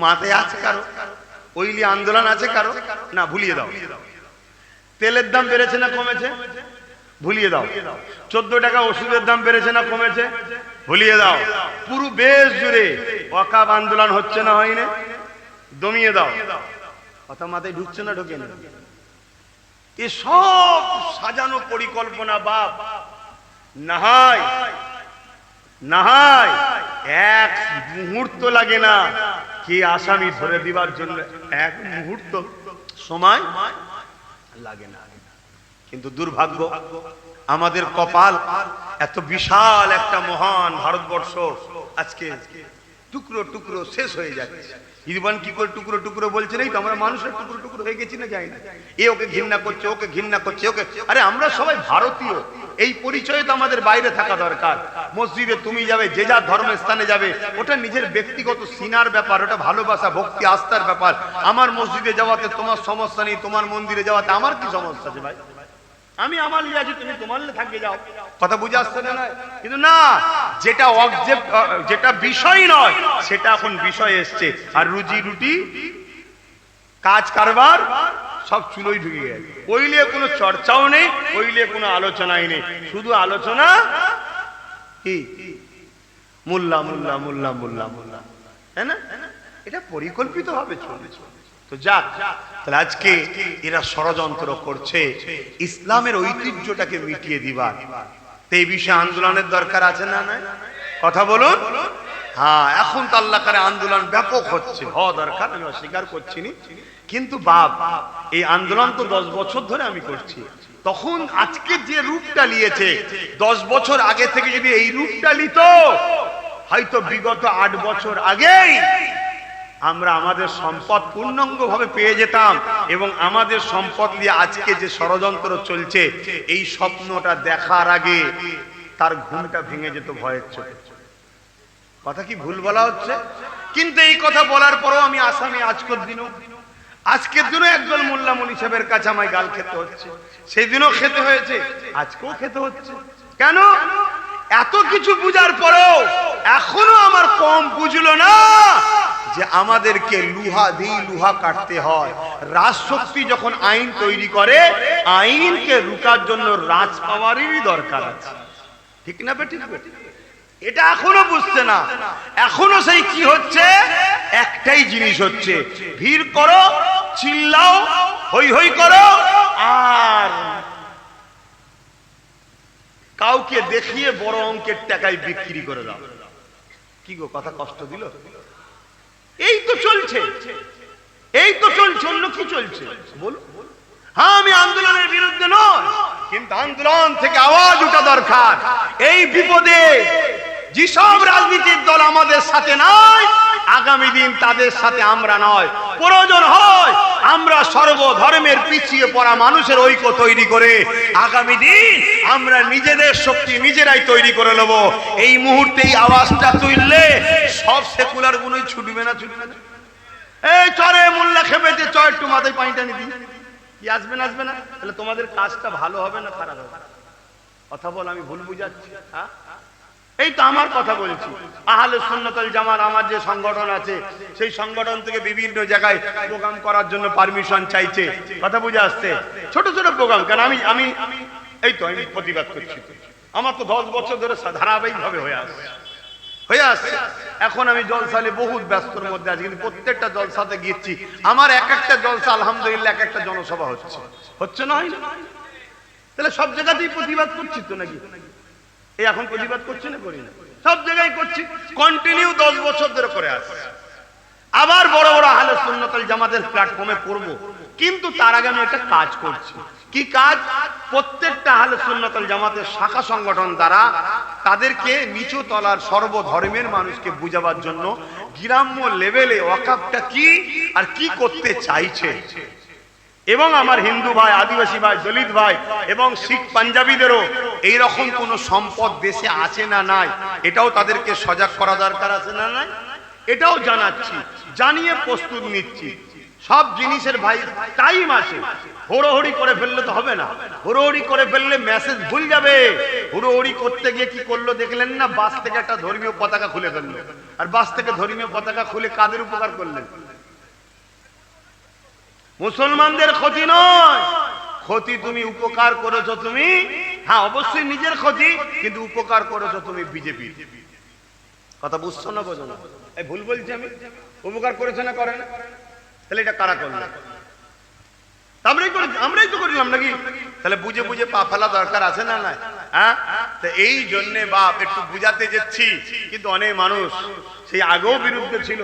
মাথায় আছে কারো? ওইলি আন্দোলন আছে কারো? না, ভুলিয়ে দাও। তেলের দাম বেড়েছে না কমেছে? ভুলিয়ে দাও। 14 টাকা ওষুধের দাম বেড়েছে না কমেছে? ভুলিয়ে দাও। পুরো বেশ জুড়ে ওয়াকাব আন্দোলন হচ্ছে না হয়নি? দমিয়ে দাও। কথা মাথায় ঢুকছে না ঢোকে না? এ সব সাজানো পরিকল্পনা বাপ। নাহাই নাহাই এক মুহূর্ত লাগে না কে আসামি ধরে দিবার জন্য, এক মুহূর্ত সময় লাগে না। কিন্তু দুর্ভাগ্য, আমাদের কপাল, এত বিশাল একটা মহান ভারতবর্ষ আজকে টুকরো টুকরো শেষ হয়ে যাচ্ছে। ইরবান কি করে টুকরো টুকরো বলছে? নাই তো আমরা মানুষের টুকরো টুকরো হয়ে গেছি না, যাই না? এ ওকে ঘৃণা করছে, ওকে ঘৃণা করছে, ওকে। আরে আমরা সবাই ভারতীয়, এই পরিচয় তো আমাদের বাইরে থাকা দরকার। মসজিদে তুমি যাবে, যে যা ধর্মের স্থানে যাবে, ওটা নিজের ব্যক্তিগত সিনার ব্যাপার, ওটা ভালোবাসা ভক্তি আস্থার ব্যাপার। আমার মসজিদে যাওয়াতে তোমার সমস্যা নেই, তোমার মন্দিরে যাওয়াতে আমার কি সমস্যা আছে ভাই? আমি আমার লিয়ে আছি, তুমি তোমার লিয়ে থাকবে যাও। কথা বুঝে আসছে না? কিন্তু না, যেটা অবজেক্ট, যেটা বিষয় নয়, সেটা এখন বিষয় এসছে। আর রুজি রুটি কাজ কারবার সব চুলোই ঢুকে গেছে। ওই নিয়ে কোনো চর্চাও নেই, ওই নিয়ে কোনো আলোচনাই নেই। শুধু আলোচনা কি মোল্লা মোল্লা মোল্লা মোল্লা মোল্লা, তাই না? এটা পরিকল্পিত হবে চলছে। তো যাক, তাহলে আজকে এরা ষড়যন্ত্র করছে ইসলামের ঐতিহ্যটাকে মিটিয়ে দিবার। এই বিষয়ে আন্দোলনের দরকার আছে না? না, কথা বলুন। হ্যাঁ, এখন তো আল্লাহ করে আন্দোলন ব্যাপক হচ্ছে, হওয়া দরকার, আমি অস্বীকার করছি না। কিন্তু বাপ, এই আন্দোলন তো 10 বছর ধরে আমি করছি। তখন আজকে যে রূপটা নিয়েছে, 10 বছর আগে থেকে যদি এই রূপটা নিত, হয়তো বিগত 8 বছর আগেই আমরা আমাদের সম্পদ পূর্ণাঙ্গ ভাবে পেয়ে যেতাম, এবং আমাদের সম্পদ নিয়ে আজকে যে ষড়যন্ত্র চলছে, এই স্বপ্নটা দেখার আগে তার ঘুমটা ভেঙে যেত ভয়ের চোটে। কথা কি ভুল বলা হচ্ছে? কিন্তু এই কথা বলার পরেও আমি আসামি। আজকের দিনও একজন মোল্লা মনি সাহেবের কাছে আমায় গাল খেতে হচ্ছে। সেই দিনও খেতে হয়েছে, আজকেও খেতে হচ্ছে। কেন? এত কিছু বুঝার পরেও এখনো আমার কম বুঝলো না যে আমাদেরকে লুহা দিয়ে লুহা কাটতে হয়। রাজশক্তি যখন আইন তৈরি করে, আইনকে রুকার জন্য রাজ পাওয়ারেরই দরকার আছে। ঠিক না বেটি? এটা এখনো বুঝছে না। এখনো সেই কি হচ্ছে, একটাই জিনিস হচ্ছে, ভিড় করো, চিল্লাও, হই হই করো, আর কাউকে দেখিয়ে বড় অঙ্কের টাকায় বিক্রি করে দাও। কি গো, কথা কষ্ট দিল? এই তো চলছে, এই তো চলছে। অন্য কি চলছে বলো? হ্যাঁ, আমি আন্দোলনের বিরুদ্ধে নয়, কিন্তু আন্দোলন থেকে আওয়াজ ওঠা দরকার। এই বিপদে যেসব রাজনীতির দল আমাদের সাথে নাই, আগামী দিন তাদের সাথে আমরা নয়, প্রয়োজন হয় আমরা সর্বধর্মের পিছিয়ে পড়া মানুষের ঐক্য তৈরি করে আগামী দিন আমরা নিজেদের শক্তি নিজেরাই তৈরি করে নেব। এই মুহূর্তে এই আওয়াজটা তুললে সব সেকুলার গুলোই ছুটবে না? ছুটবে না? এই চরে মোল্লা খেপেছে, চর একটু মাথায় পানি টানি দিই, কি আসবে না? আসবে না? তাহলে তোমাদের কাজটা ভালো হবে না খারাপ হবে? কথা বল, আমি ভুল বুঝাচ্ছি? হ্যাঁ, এই তো আমার কথা বলছি। আহলে সুন্নাত ওয়াল জামাত আমার যে সংগঠন আছে, সেই সংগঠন থেকে বিভিন্ন জায়গায় প্রোগ্রাম করার জন্য পারমিশন চাইছে। কথা বুঝে আসছে? ছোট ছোট প্রোগ্রাম। কারণ আমি এই তো আমি প্রতিবাদ করছি। আমার তো 10 বছর ধরে ধারাবাহিকভাবে হয়ে আসছে। এখন আমি জলসালে বহুত ব্যস্তর মধ্যে আছি, কিন্তু প্রত্যেকটা জলসাতে গিয়েছি। আমার এক একটা জলসা আলহামদুলিল্লাহ এক একটা জনসভা হচ্ছে না, হয় না? তাহলে সব জায়গাতেই প্রতিবাদ করছি তো নাকি? এই এখন প্রতিবাদ করছি না, করি না? সব জায়গায় করছি, কন্টিনিউ 10 বছর ধরে করে আসছি। আবার বড় বড় আহলে সুন্নাত ওয়াল জামাতের প্ল্যাটফর্মে করব, কিন্তু তার আগে আমি একটা কাজ করছি। কি কাজ? প্রত্যেকটা আহলে সুন্নাত ওয়াল জামাতের শাখা সংগঠন দ্বারা তাদেরকে নিচু তলার সর্বধর্মের মানুষকে বুঝাবার জন্য গ্রাম্য লেভেলে ওয়াকফটা কি আর কি করতে চাইছে, এবং আমার হিন্দু ভাই, আদিবাসী ভাই, দলিত ভাই এবং শিখ পাঞ্জাবিদেরও এইরকম কোন সম্পদ দেশে আছে না নাই, এটাও তাদেরকে সজাগ করা দরকার আছে না নাই, এটাও জানাচ্ছি, জানিয়ে প্রস্তুত নিচ্ছি। সব জিনিসের ভাই টাইম আছে, হুড়োহুড়ি করে ফেললে তো হবে না। হুড়োহুড়ি করে ফেললে মেসেজ ভুল যাবে। হুড়োহুড়ি করতে গিয়ে কি করলো দেখলেন না? বাস থেকে একটা ধর্মীয় পতাকা খুলে ফেললো, আর বাস থেকে ধর্মীয় পতাকা খুলে কাদের উপকার করলেন? মুসলমানদের ক্ষতি নয়, ক্ষতি তুমি উপকার করেছো তুমি, হ্যাঁ অবশ্যই নিজের ক্ষতি, কিন্তু উপকার করেছো তুমি বিজেপি। কথা বুঝছো না, বোঝো না? এই ভুল বলছি আমি? উপকার করেছে না করেন? তাহলে এটা কারা করলো? আমরাই তো করলাম নাকি? তাহলে বুঝে বুঝে পা ফেলা দরকার আছে না নাই? হ্যাঁ, তো এই জন্য বাপ একটু বুঝাতে যাচ্ছি, কিন্তু অনেক মানুষ সেই আগেও বিরুদ্ধে ছিল,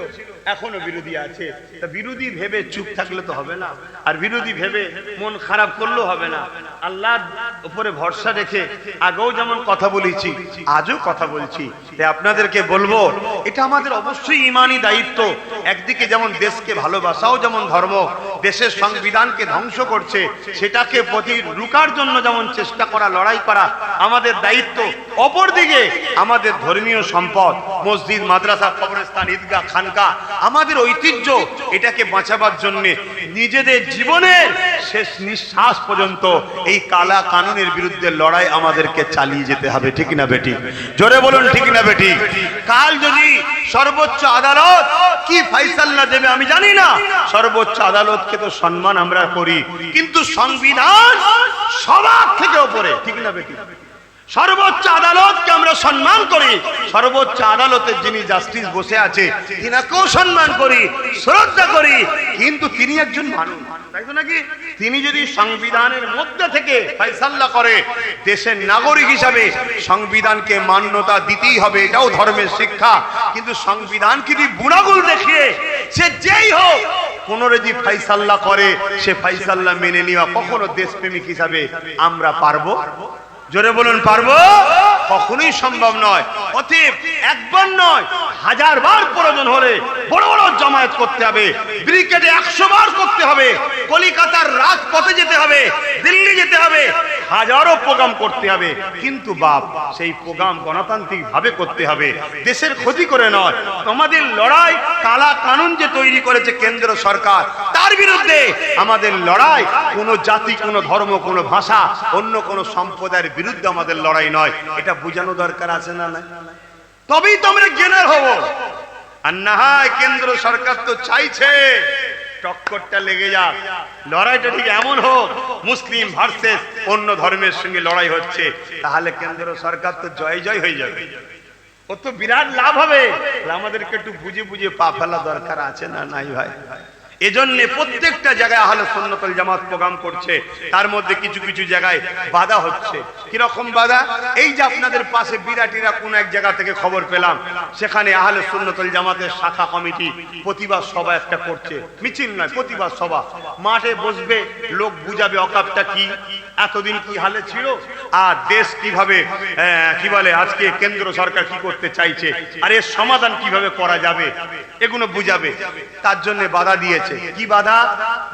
এখনো বিরোধী আছে। তা বিরোধী ভেবে চুপ থাকলে তো হবে না, আর বিরোধী ভেবে মন খারাপ করলেও হবে না। আল্লাহর উপরে ভরসা রেখে আগেও যেমন কথা বলেছি, আজও কথা বলছি। তাই আপনাদেরকে বলবো, এটা আমাদের অবশ্যই ঈমানি দায়িত্ব। একদিকে যেমন দেশকে ভালোবাসাও যেমন ধর্ম, দেশের সংবিধানকে ধ্বংস করছে সেটাকে রুকার জন্য যেমন চেষ্টা করা, লড়াই করা আমাদের দায়িত্ব। অপরদিকে আমাদের ধর্মীয় সম্পদ, মসজিদ, মাদ্রাসা, কবরস্থান, ঈদগাহ, খানকা, আমাদের ঐতিহ্য, এটাকে বাঁচাবার জন্য নিজেদের জীবনের শেষ নিঃশ্বাস পর্যন্ত এই কালা কানুনের বিরুদ্ধে লড়াই আমাদেরকে চালিয়ে যেতে হবে। ঠিক না বেটি? জোরে বলুন ঠিক না বেটি? কাল যদি সর্বোচ্চ আদালত কি ফয়সালা দেবে আমি জানি না, সর্বোচ্চ আদালতকে তো সম্মান আমরা করি, কিন্তু সংবিধান সবার থেকে উপরে। ঠিক না বেটি? সর্বোচ্চ আদালতকে আমরা সম্মান করি, সর্বোচ্চ আদালতের যিনি জাস্টিস বসে আছে তিনাকেও সম্মান করি, শ্রদ্ধা করি, কিন্তু তিনি একজন মানুষ, তাই তো নাকি? তিনি যদি সংবিধানের মধ্যে থেকে ফয়সালা করে, দেশের নাগরিক হিসাবে সংবিধানকে মান্যতা দিতেই হবে, এটাও ধর্মের শিক্ষা। কিন্তু সংবিধানকে যদি বুড়াগুল দেখিয়ে সে যেই হোক কোন যদি ফয়সালা করে, সে ফয়সালা মেনে নেওয়া কখনো দেশপ্রেমিক হিসাবে আমরা পারবো? জোরে বলুন পারবো? কখনোই সম্ভব নয়। অতএব একবার নয়, 1000 বার প্রয়োজন হলে বড় বড় জামায়াত করতে হবে, ব্রিগেডে 100 বার করতে হবে, কলিকাতার রাজপথে যেতে হবে, দিল্লি যেতে হবে, হাজারো প্রোগ্রাম করতে হবে, কিন্তু বাপ সেই প্রোগ্রাম গণতান্ত্রিক ভাবে করতে হবে, দেশের ক্ষতি করে নয়। আমাদের লড়াই কালা কানুন যে তৈরি করেছে কেন্দ্র সরকার, তার বিরুদ্ধে আমাদের লড়াই। কোনো জাতি, কোনো ধর্ম, কোনো ভাষা, অন্য কোনো সম্প্রদায়ের বিরুদ্ধে আমাদের লড়াই নয়। এটা বোঝানো দরকার আছে না? তবেই তো আমরা জ্ঞানের হব। আর না হয় কেন্দ্র সরকার তো চাইছে টক্করটা লেগে যাক, লড়াইটা ঠিক এমন হোক মুসলিম ভার্সেস অন্য ধর্মের সঙ্গে লড়াই হচ্ছে, তাহলে কেন্দ্র সরকার তো জয় জয় হয়ে যাবে, ও তো বিরাট লাভ হবে। আমাদেরকে একটু বুঝে বুঝে পা ফেলা দরকার আছে না নাই ভাই? এজন্য প্রত্যেকটা জায়গায় আহলে সুন্নাত ওয়াল জামাত প্রোগ্রাম করছে, তার মধ্যে কিছু কিছু জায়গায় বাধা হচ্ছে। কিরকম বাধা? এই যে আপনাদের পাশে বিরাটিরা কোন এক জায়গা থেকে খবর পেলাম, সেখানে আহলে সুন্নাত ওয়াল জামাতের শাখা কমিটি প্রতিবাদ সভা একটা করছে, মিছিল নয়, প্রতিবাদ সভা। মাঠে বসবে, লোক বুঝাবে ওয়াকফটা কি, এতদিন কি হালে ছিল, আর দেশ কিভাবে কি বলে আজকে কেন্দ্র সরকার কি করতে চাইছে, আর এর সমাধান কিভাবে করা যাবে, এগুলো বুঝাবে। তার জন্য বাধা দিয়েছে। কি বাধা?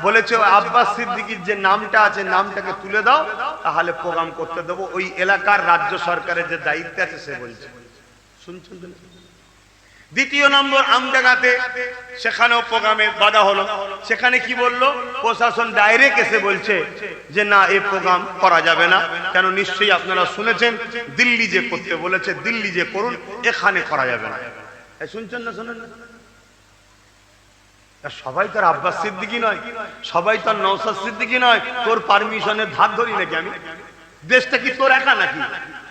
বলেছে আব্বাস সিদ্দিকীর যে নামটা আছে, নামটাকে তুলে দাও, তাহলে প্রোগ্রাম করতে দেবো। ওই এলাকার রাজ্য সরকারের যে দায়িত্ব আছে সে বলছে, শুনছেন? দ্বিতীয় নম্বর, আমজাগাতে সেখানেও প্রোগ্রামে বাধা হলো। সেখানে কি বললো প্রশাসন? ডাইরেক্ট এসে বলছে যে না, এই প্রোগ্রাম করা যাবে না। কেন? নিশ্চয়ই আপনারা শুনেছেন দিল্লি যে করতে বলেছে, দিল্লি যে করুন, এখানে করা যাবে না। শুনছেন না? শোনেন না? সবাই তার আব্বাস সিদ্দিকী নয়, সবাই তার নওশাদ সিদ্দিকী নয়। তোর পারমিশনের ধার ধরি নাকি আমি? দেশটা কি তোর একা নাকি?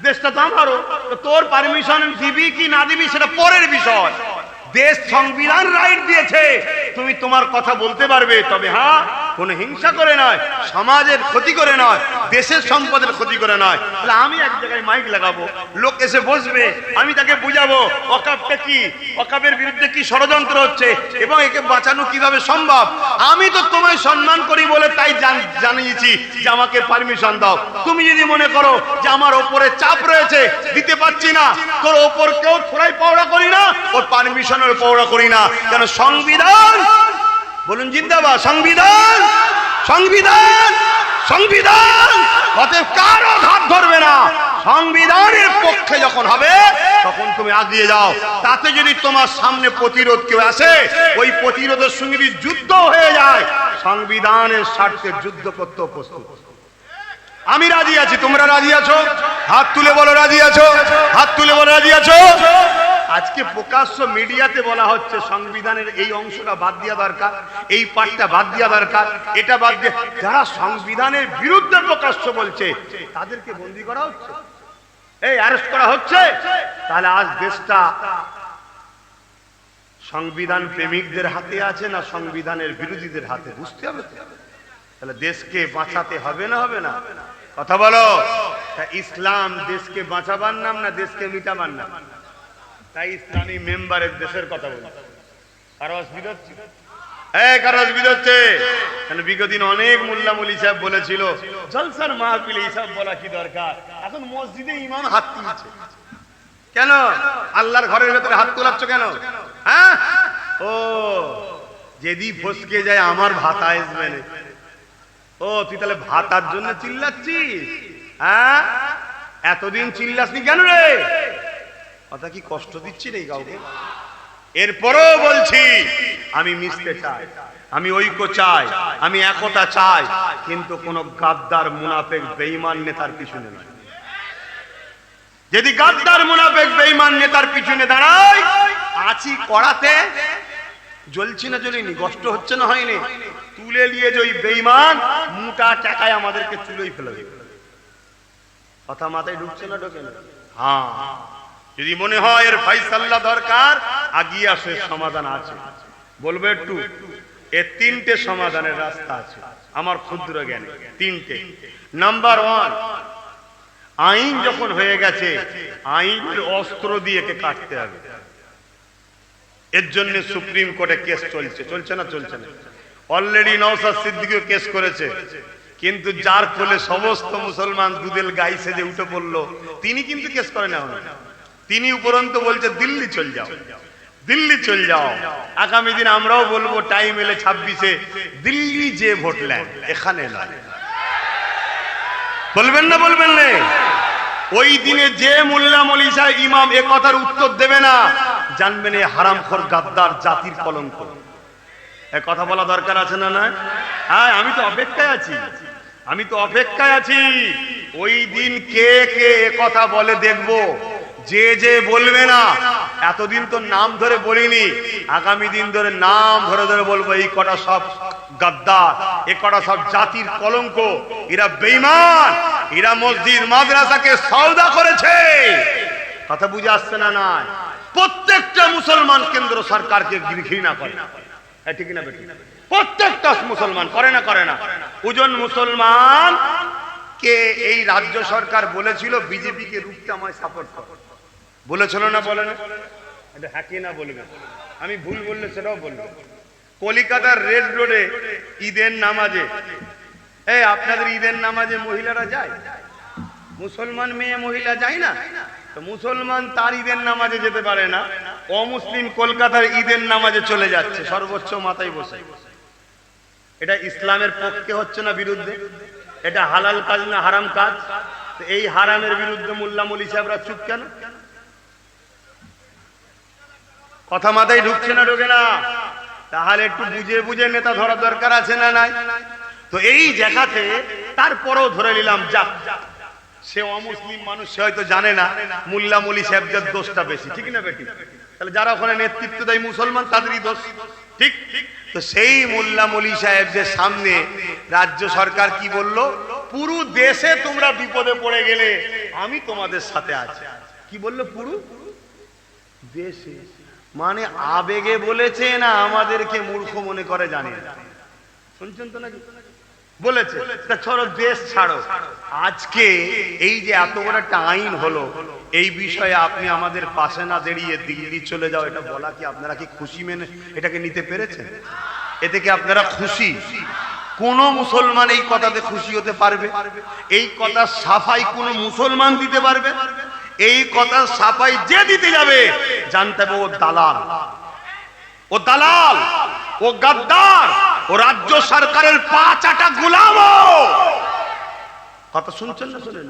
দেশটা তো আমারও, তো তোর পারমিশন দিবি কি না দিবি সেটা পরের বিষয়। দেশ সংবিধান রাইট দিয়েছে, তুমি তোমার কথা বলতে পারবে, তবে হ্যাঁ কোনো হিংসা করে নয়, সমাজের ক্ষতি করে নয়, দেশের সম্পদের ক্ষতি করে নয়। তাহলে আমি এক জায়গায় মাইক লাগাবো, লোক এসে বসবে, আমি তাকে বুঝাবো ওয়াকফটা কি, ওয়াকফের বিরুদ্ধে কি ষড়যন্ত্র হচ্ছে এবং একে বাঁচানো কিভাবে সম্ভব। আমি তো তোমায় সম্মান করি বলে তাই জানিয়েছি যে আমাকে পারমিশন দাও। তুমি যদি মনে করো যে আমার ওপরে চাপ রয়েছে, দিতে পারছি না, তোর ওপর কেউ থোড়াই পাওড়া করি না, ওর পারমিশনের পাওড়া করি না। কেন সংবিধান, বলুন জিন্দাবাদ, সংবিধান, সংবিধান, সংবিধান। অতএব কারো হাত ধরবে না। সংবিধানের পক্ষে যখন হবে তখন তুমি আগিয়ে যাও। তাতে যদি তোমার সামনে প্রতিরোধ কেউ আসে, ওই প্রতিরোধের সঙ্গে যদি যুদ্ধ হয়ে যায়, সংবিধানের স্বার্থে যুদ্ধ করতে প্রস্তুত। আমি রাজি আছি, তোমরা রাজি আছো? হাত তুলে বলো রাজি আছো, হাত তুলে বলো রাজি আছো। আজকে প্রকাশ্য মিডিয়াতে বলা হচ্ছে সংবিধানের এই অংশটা বাদ দেওয়া দরকার, এই পার্টটা বাদ দেওয়া দরকার, এটা বাদ দিয়ে। যারা সংবিধানের বিরুদ্ধে প্রকাশ্য বলছে তাদেরকে বন্দী করা হচ্ছে, এই অ্যারেস্ট করা হচ্ছে। তাহলে আজ দেশটা সংবিধান প্রেমিকদের হাতে আছে না সংবিধানের বিরোধীদের হাতে, বুঝতে হবে। তাহলে দেশকে বাঁচাতে হবে না, হবে না? কথা বলো। ইসলাম দেশকে বাঁচাবার নাম না দেশকে মিটাবার নাম? তাই ইসলামী মেম্বারের দেশের কথা বলছে। কারো অসুবিধা হচ্ছে? কারো অসুবিধা হচ্ছে? বিগতদিন অনেক মোল্লা মৌলী সাহেব বলেছিল জলসার মাহফিলে এইসব বলা কি দরকার। এখন মসজিদে ইমাম হাত তুলছে কেন? আল্লাহর ঘরের ভেতরে হাত তোলাচ্ছ কেন? হ্যাঁ, ও যদি ফসকে যায় আমার ভাতা আসবে না। ও তুই তাহলে ভাতার জন্য চিল্লাচ্ছিস? হ্যাঁ, এতদিন চিল্লাসনি কেন রে? কথা কি কষ্ট দিচ্ছি রে কাউকে? এরপরও বলছি আমি মিশতে চাই, আমি ঐক্য চাই, আমি একতা চাই, কিন্তু কোন গাদ্দার মুনাফেক বেঈমান নেতার পিছনে নয়। যদি গাদ্দার মুনাফেক বেঈমান নেতার পিছনে দাঁড়াই, আছি কড়াতে, জ্বলছি না জ্বলিনি, কষ্ট হচ্ছে না হয়নি, তুলে নিয়ে যে ওই বেঈমান মোটা টাকায় আমাদেরকে চুলোই ফেলে দেবে। কথা মাথায় ঢুকছে না ঢোকে না? হ্যাঁ, যদি মনে হয় এর ফাইসাল্লা দরকার, আগিয়ে আসে, সমাধান আছে। বলবো একটু, এর তিনটে সমাধানের রাস্তা আছে আমার ক্ষুদ্র জ্ঞানে, তিনটে। নাম্বার ওয়ান, আইন যখন হয়ে গেছে আইনের অস্ত্র দিয়ে একে কাটতে হবে। এর জন্য সুপ্রিম কোর্টে কেস চলছে, চলছে না? চলছে না? অলরেডি নওশাদ সিদ্দিকীও কেস করেছে, কিন্তু যার ফলে সমস্ত মুসলমান দুদেল গাই সেজে উঠে পড়লো, তিনি কিন্তু কেস করেন না। তিনি উপরন্ত বলছে দিল্লি চল যাও, দিল্লি চল যাও। আগামী দিন আমরাও বলবো টাইম এলে 26-এ দিল্লি যে ভোট নেন, এখানে নয়। বলবেন না? বলবেন না? ওই দিনে যে মোল্লা মৌলী সাহেব ইমাম এ কথার উত্তর দেবে না, জানবেন এই হারামখোর গাদ্দার জাতির কলঙ্ক। এ কথা বলা দরকার আছে না? না, হ্যাঁ, আমি তো অপেক্ষায় আছি, আমি তো অপেক্ষায় আছি। ওই দিন কে কে এ কথা বলে দেখবো। যে যে বলবে না, এতদিন তো নাম ধরে বলিনি, আগামী দিন ধরে নাম ধরে ধরে বলবো, এই কটা সব গাদ্দার, এ কটা সব জাতির কলঙ্ক, এরা বেঈমান, এরা মসজিদ মাদ্রাসাকে সওদা করেছে। কথা বুঝে আসছে না? না, প্রত্যেকটা মুসলমান কেন্দ্র সরকারকে ঘৃণা করে, ঠিক না বেটি? প্রত্যেকটা মুসলমান করে না? করে না? ওজন মুসলমান কে এই রাজ্য সরকার বলেছিল বিজেপি কে রুখতে আমায় সাপোর্ট কর, বলেছিল না? বলে না? এটা হ্যাঁ না বলবে, আমি ভুল বললে সেটাও বলবো। কলিকাতার রেড রোডে ঈদের নামাজে, আপনাদের ঈদের নামাজে মহিলারা যায়? মুসলমান মেয়ে মহিলা যায় না? তো মুসলমান তার ঈদের নামাজে যেতে পারে না, অমুসলিম কলকাতার ঈদের নামাজে চলে যাচ্ছে সর্বোচ্চ মাথায় বসে। এটা ইসলামের পক্ষে হচ্ছে না বিরুদ্ধে? এটা হালাল কাজ না হারাম কাজ? এই হারামের বিরুদ্ধে মোল্লা মৌলী সাহেবরা চুপ কেন? কথা মাথায় ঢুকছে না? ঢোকে না? তাহলে একটু বুঝে বুঝে নেতা ধরা দরকার আছে না? নাই? তো এই জায়গাতে তারপরেও ধরে নিলাম, যাক সে অমুসলিম মানুষ, সে হয়তো জানে না মোল্লা মৌলী সাহেবদের দোষটা বেশি, ঠিক না বেটি? তাহলে যারা ওখানে নেতৃত্ব দেয় মুসলমান, তাদেরই দোষ, ঠিক? তো সেই মোল্লা মৌলী সাহেবদের সামনে রাজ্য সরকার কি বলল? পুরো দেশে তোমরা বিপদে পড়ে গেলে আমি তোমাদের সাথে আছি। কি বললো? পুরো দেশে, মানে আবেগে বলেছে না আমাদেরকে মূর্খ মনে করে? জানেন, শুনছেন তো নাকি? বলেছে তা চলো দেশ ছাড়ো। আজকে এই যে এত বড় একটা আইন হলো, এই বিষয়ে আপনি আমাদের পাশে না দাঁড়িয়ে দিল্লি চলে যাও, এটা বলা কি আপনারা কি খুশি মেনে এটাকে নিতে পেরেছেন? এতে কি আপনারা খুশি? কোন মুসলমান এই কথাতে খুশি হতে পারবে? এই কথা সাফাই কোন মুসলমান দিতে পারবে? এই কথা সাফাই যে দিতে যাবে জানতে হবে ও দালাল, ও দালাল, ও গাদ্দার, ও রাজ্য সরকারের পা চাটা গোলাম। কথা শুনছেন না? শুনেন,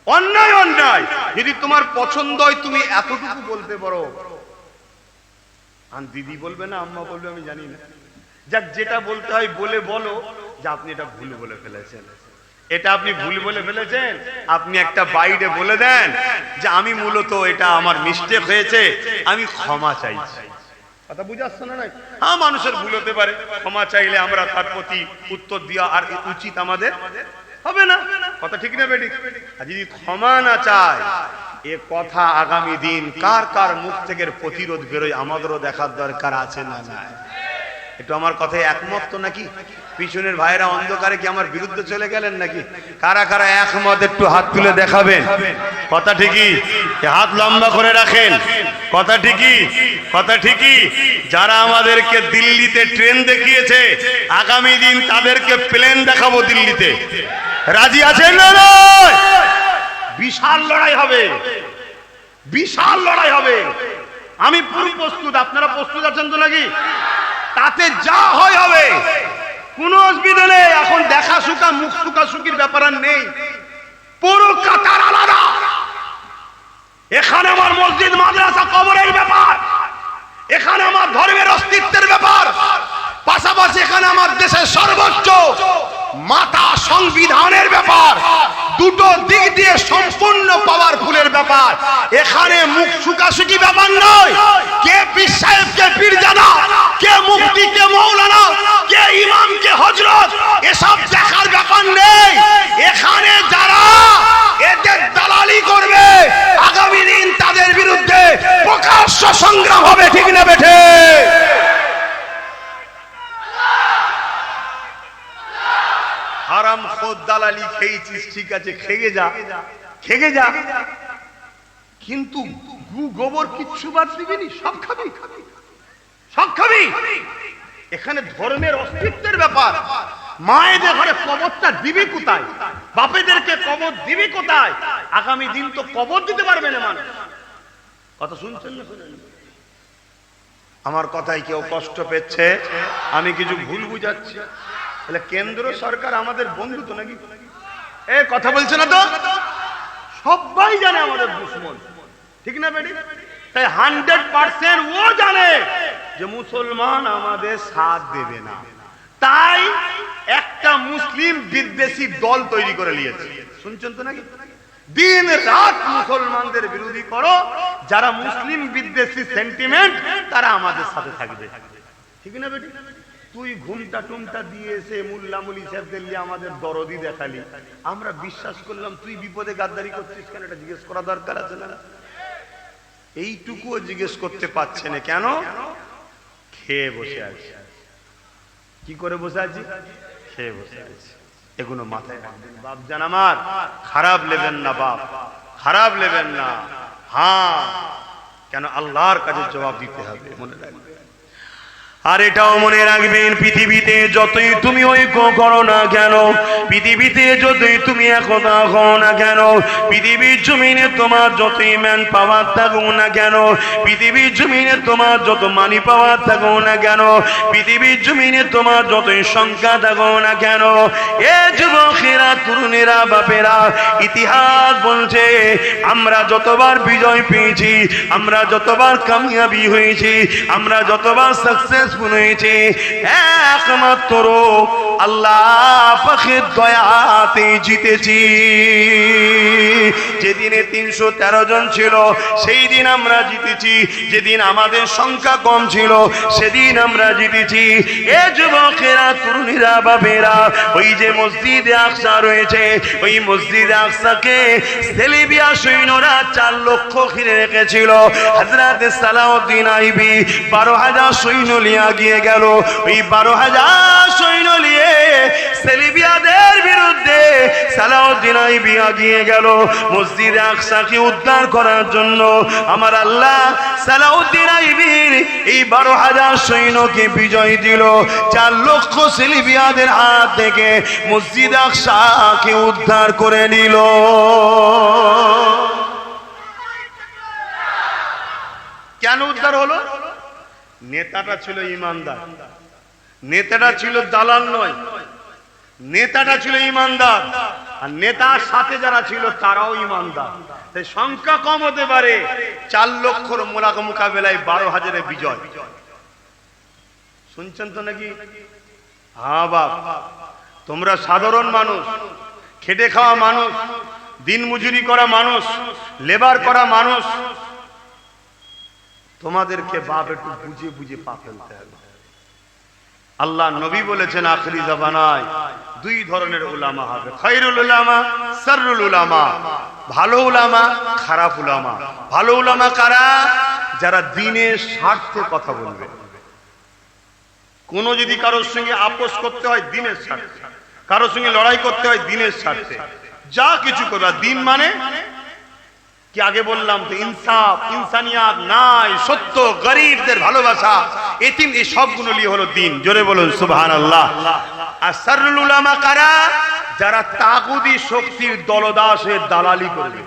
অন্যায় অন্যায়। যদি তোমার পছন্দ হয় তুমি এতটুকু বলতে পারো, আর দিদি বলবে না আম্মা বলবে আমি জানি না, যাক যেটা বলতে হয় বলে বলো যে আপনি এটা ভুল বলে ফেলেছেন, এটা আপনি ভুল বলে ফেলেছেন। আপনি একটা বাইরে বলে দেন যে আমি মূলত এটা আমার মিস্টেক হয়েছে, আমি ক্ষমা চাইছি। কথা বুঝে আসছে না? নাই, হ্যাঁ মানুষের ভুল হতে পারে, ক্ষমা চাইলে আমরা তার প্রতি উত্তর দেওয়া আর উচিত আমাদের হবে না। কথা ঠিক না বেটি? আর যদি ক্ষমা না চায়, এ কথা আগামী দিন কার কার মুখ থেকে প্রতিরোধ বেরোয় আমাদেরও দেখার দরকার আছে না? নাই, একটু আমার কথায় একমত তো নাকি? পিছনের ভাইরা অন্ধকারে কি আমার বিরুদ্ধে চলে গেলেন নাকি? কারা কারা একমত একটু হাত তুলে দেখাবেন। কথা ঠিকই, হাত লম্বা করে রাখেন। কথা ঠিকই, কথা ঠিকই। যারা আমাদেরকে দিল্লিতে ট্রেন দেখিয়েছে, আগামী দিন তাদেরকে প্লেন দেখাবো দিল্লিতে। রাজি আছেন না? বিশাল লড়াই হবে, বিশাল লড়াই হবে। আমি পুরো প্রস্তুত, আপনারা প্রস্তুত আছেন তো নাকি? তাতে যা হয় হবে, কোনো অসুবিধা নেই। এখন দেখা সুখা মুখ সুখা সুখির ব্যাপার আর নেই, পুরো কাতার আলাদা। এখানে আমার মসজিদ মাদ্রাসা কবরের ব্যাপার, এখানে আমার ধর্মের অস্তিত্বের ব্যাপার, পাশাপাশি এখানে আমার দেশের সর্বোচ্চ মাতা সংবিধানের ব্যাপার। দুটো দিক দিয়ে সম্পূর্ণ পাওয়ারফুলের ব্যাপার। এখানে মুখ সুখাসুখি ব্যাপার নয়, কে পীর সাহেব, কে পীরজাদা, কে মুফতি, কে মৌলানা, কে ইমাম, কে হযরত, এসব দেখার ব্যাপার নেই। এখানে যারা এদের দালালি করবে, আগামী দিন তাদের বিরুদ্ধে প্রকাশ্য সংগ্রাম হবে। ঠিক না বেঠে? হারাম খোদ দালালি খেয়েছিস, ঠিক আছে, খেগে যা, খেগে যা, কিন্তু গু গোবর কিচ্ছু বাদ দিবি, সব খাবি, সব খাবি। এখানে ধর্মের অস্তিত্বের ব্যাপার। মায়েদের ঘরে কবরটা দিবি কোথায়? বাপেদেরকে কবর দিবি কোথায়? আগামী দিন তো কবর দিতে পারবে না মানুষ। কথা শুনছেন না? শুনেন, আমার কথায় কেউ কষ্ট পেচ্ছে, আমি কিছু ভুল বুঝাচ্ছি? তাহলে কেন্দ্র সরকার আমাদের বন্ধু তো নাকি? এ কথা বলছে না তো? সবাই জানে আমাদের দুশ্মন, ঠিক না বেটি? তাই 100% ও জানে যে মুসলমান আমাদের সাথ দেবে না। তাই একটা মুসলিম বিদ্বেষী দল তৈরি করে নিয়েছে। শুনছেন তো নাকি? দিন রাত মুসলমানদের বিরোধী করো, যারা মুসলিম বিদ্বেষী সেন্টিমেন্ট তারা আমাদের সাথে থাকবে। ঠিক না বেটি? তুই ঘুমটা টুমটা দিয়ে এসে মুল্লা মুলি সাহেবদের নিয়ে আমাদের দরদি দেখালি, আমরা বিশ্বাস করলাম তুই বিপদে গাদ্দারি করছিস কেন? এটা জিজ্ঞেস করা দরকার আছে না? এইটুকুও জিজ্ঞেস করতে পারছে না কেন? খেয়ে বসে আছে। কি করে বসে আছি? খেয়ে বসে আছি। এগুলো মাথায় রাখবেন বাপ জান আমার, খারাপ নেবেন না বাপ, খারাপ নেবেন না। হ্যাঁ, কেন আল্লাহর কাছে জবাব দিতে হবে, মনে রাখবেন। আর এটাও মনে রাখবেন, পৃথিবীতে যতই তুমি ঐক্য করো না কেন, পৃথিবীতে যতই তুমি একতা হও না কেন, পৃথিবীর জমিনে তোমার যতই ম্যান পাওয়ার থাকুক না কেন, পৃথিবীর জমিনে তোমার যত মানি পাওয়ার থাকুক না কেন, পৃথিবীর জমিনে তোমার যতই সংখ্যা থাকুক না কেন, এ যুবকেরা, তরুণেরা, বাপেরা, ইতিহাস বলছে আমরা যতবার বিজয় পেয়েছি, আমরা যতবার কামিয়াবি হয়েছি, আমরা যতবার সাকসেস গুণ হয়েছে একমাত্র আল্লাহ পাকের দয়াতে জিতেছি। যেদিনে 313 জন ছিল সেই দিন আমরা জিতেছি, যেদিন আমাদের সংখ্যা কম ছিল সেদিন আমরা জিতেছি। এ যুবকেরা, তরুণীরা, বাবেরা, ওই যে মসজিদে আকসা রয়েছে, ওই মসজিদে আকসাকে সেলিবিয়া সৈন্যরা 4 লক্ষ ঘিরে রেখেছিল। হযরত সালাউদ্দিন আইবি 12,000 সৈন্য নিয়ে গিয়ে গেল। ওই 12,000 সৈন্য নিয়ে সেলিবিয়াদের বিরুদ্ধে সালাউদ্দিন আইবি আগিয়ে গেল মসজিদে আকসাকে উদ্ধার করার জন্য। আমার আল্লাহ সালাউদ্দিন আইবির এই 12,000 সৈন্যকে বিজয় দিল। 4 লক্ষ সেলিবিয়াদের হাত থেকে মসজিদে আকসাকে উদ্ধার করে নিল। কেন উদ্ধার হলো? নেতাটা ছিল ইমানদার, নেতাটা ছিল দালাল নয়, নেতাটা ছিল ইমানদার, আর নেতার সাথে যারা ছিল তারাও ইমানদার। তাই সংখ্যা কম হতে পারে, 4 লক্ষর মোকাবেলায় 12,000-এর বিজয়। শুনছেন তো নাকি? হ্যাঁ বাপ, তোমরা সাধারণ মানুষ, খেটে খাওয়া মানুষ, দিন মজুরি করা মানুষ, লেবার করা মানুষ, তোমাদেরকে বাপ একটু বুঝে বুঝে পা ফেলতে হবে। আল্লাহ নবী বলেছেন আখরি জামানায় 2 ধরনের উলামা হবে, খায়রুল উলামা, শাররুল উলামা। ভালো উলামা, খারাপ উলামা। ভালো উলামা কারা? যারা দ্বীনের স্বার্থে কথা বলবে। কোনো যদি কারোর সঙ্গে আপোষ করতে হয় দ্বীনের স্বার্থে, কারোর সঙ্গে লড়াই করতে হয় দ্বীনের স্বার্থে, যা কিছু করবে। দ্বীন মানে কি? আগে বললাম তো, ইনসাফ, ইনসানিয়াত, ন্যায়, সত্য, গরিবদের ভালোবাসা, এতিম, এই সবগুলো নিয়ে হলো দ্বীন। জোরে বলুন সুবহানাল্লাহ। আর শাররুল উলামা কারা? যারা তাগুতি শক্তির দলদাস হয়ে দালালি করবে।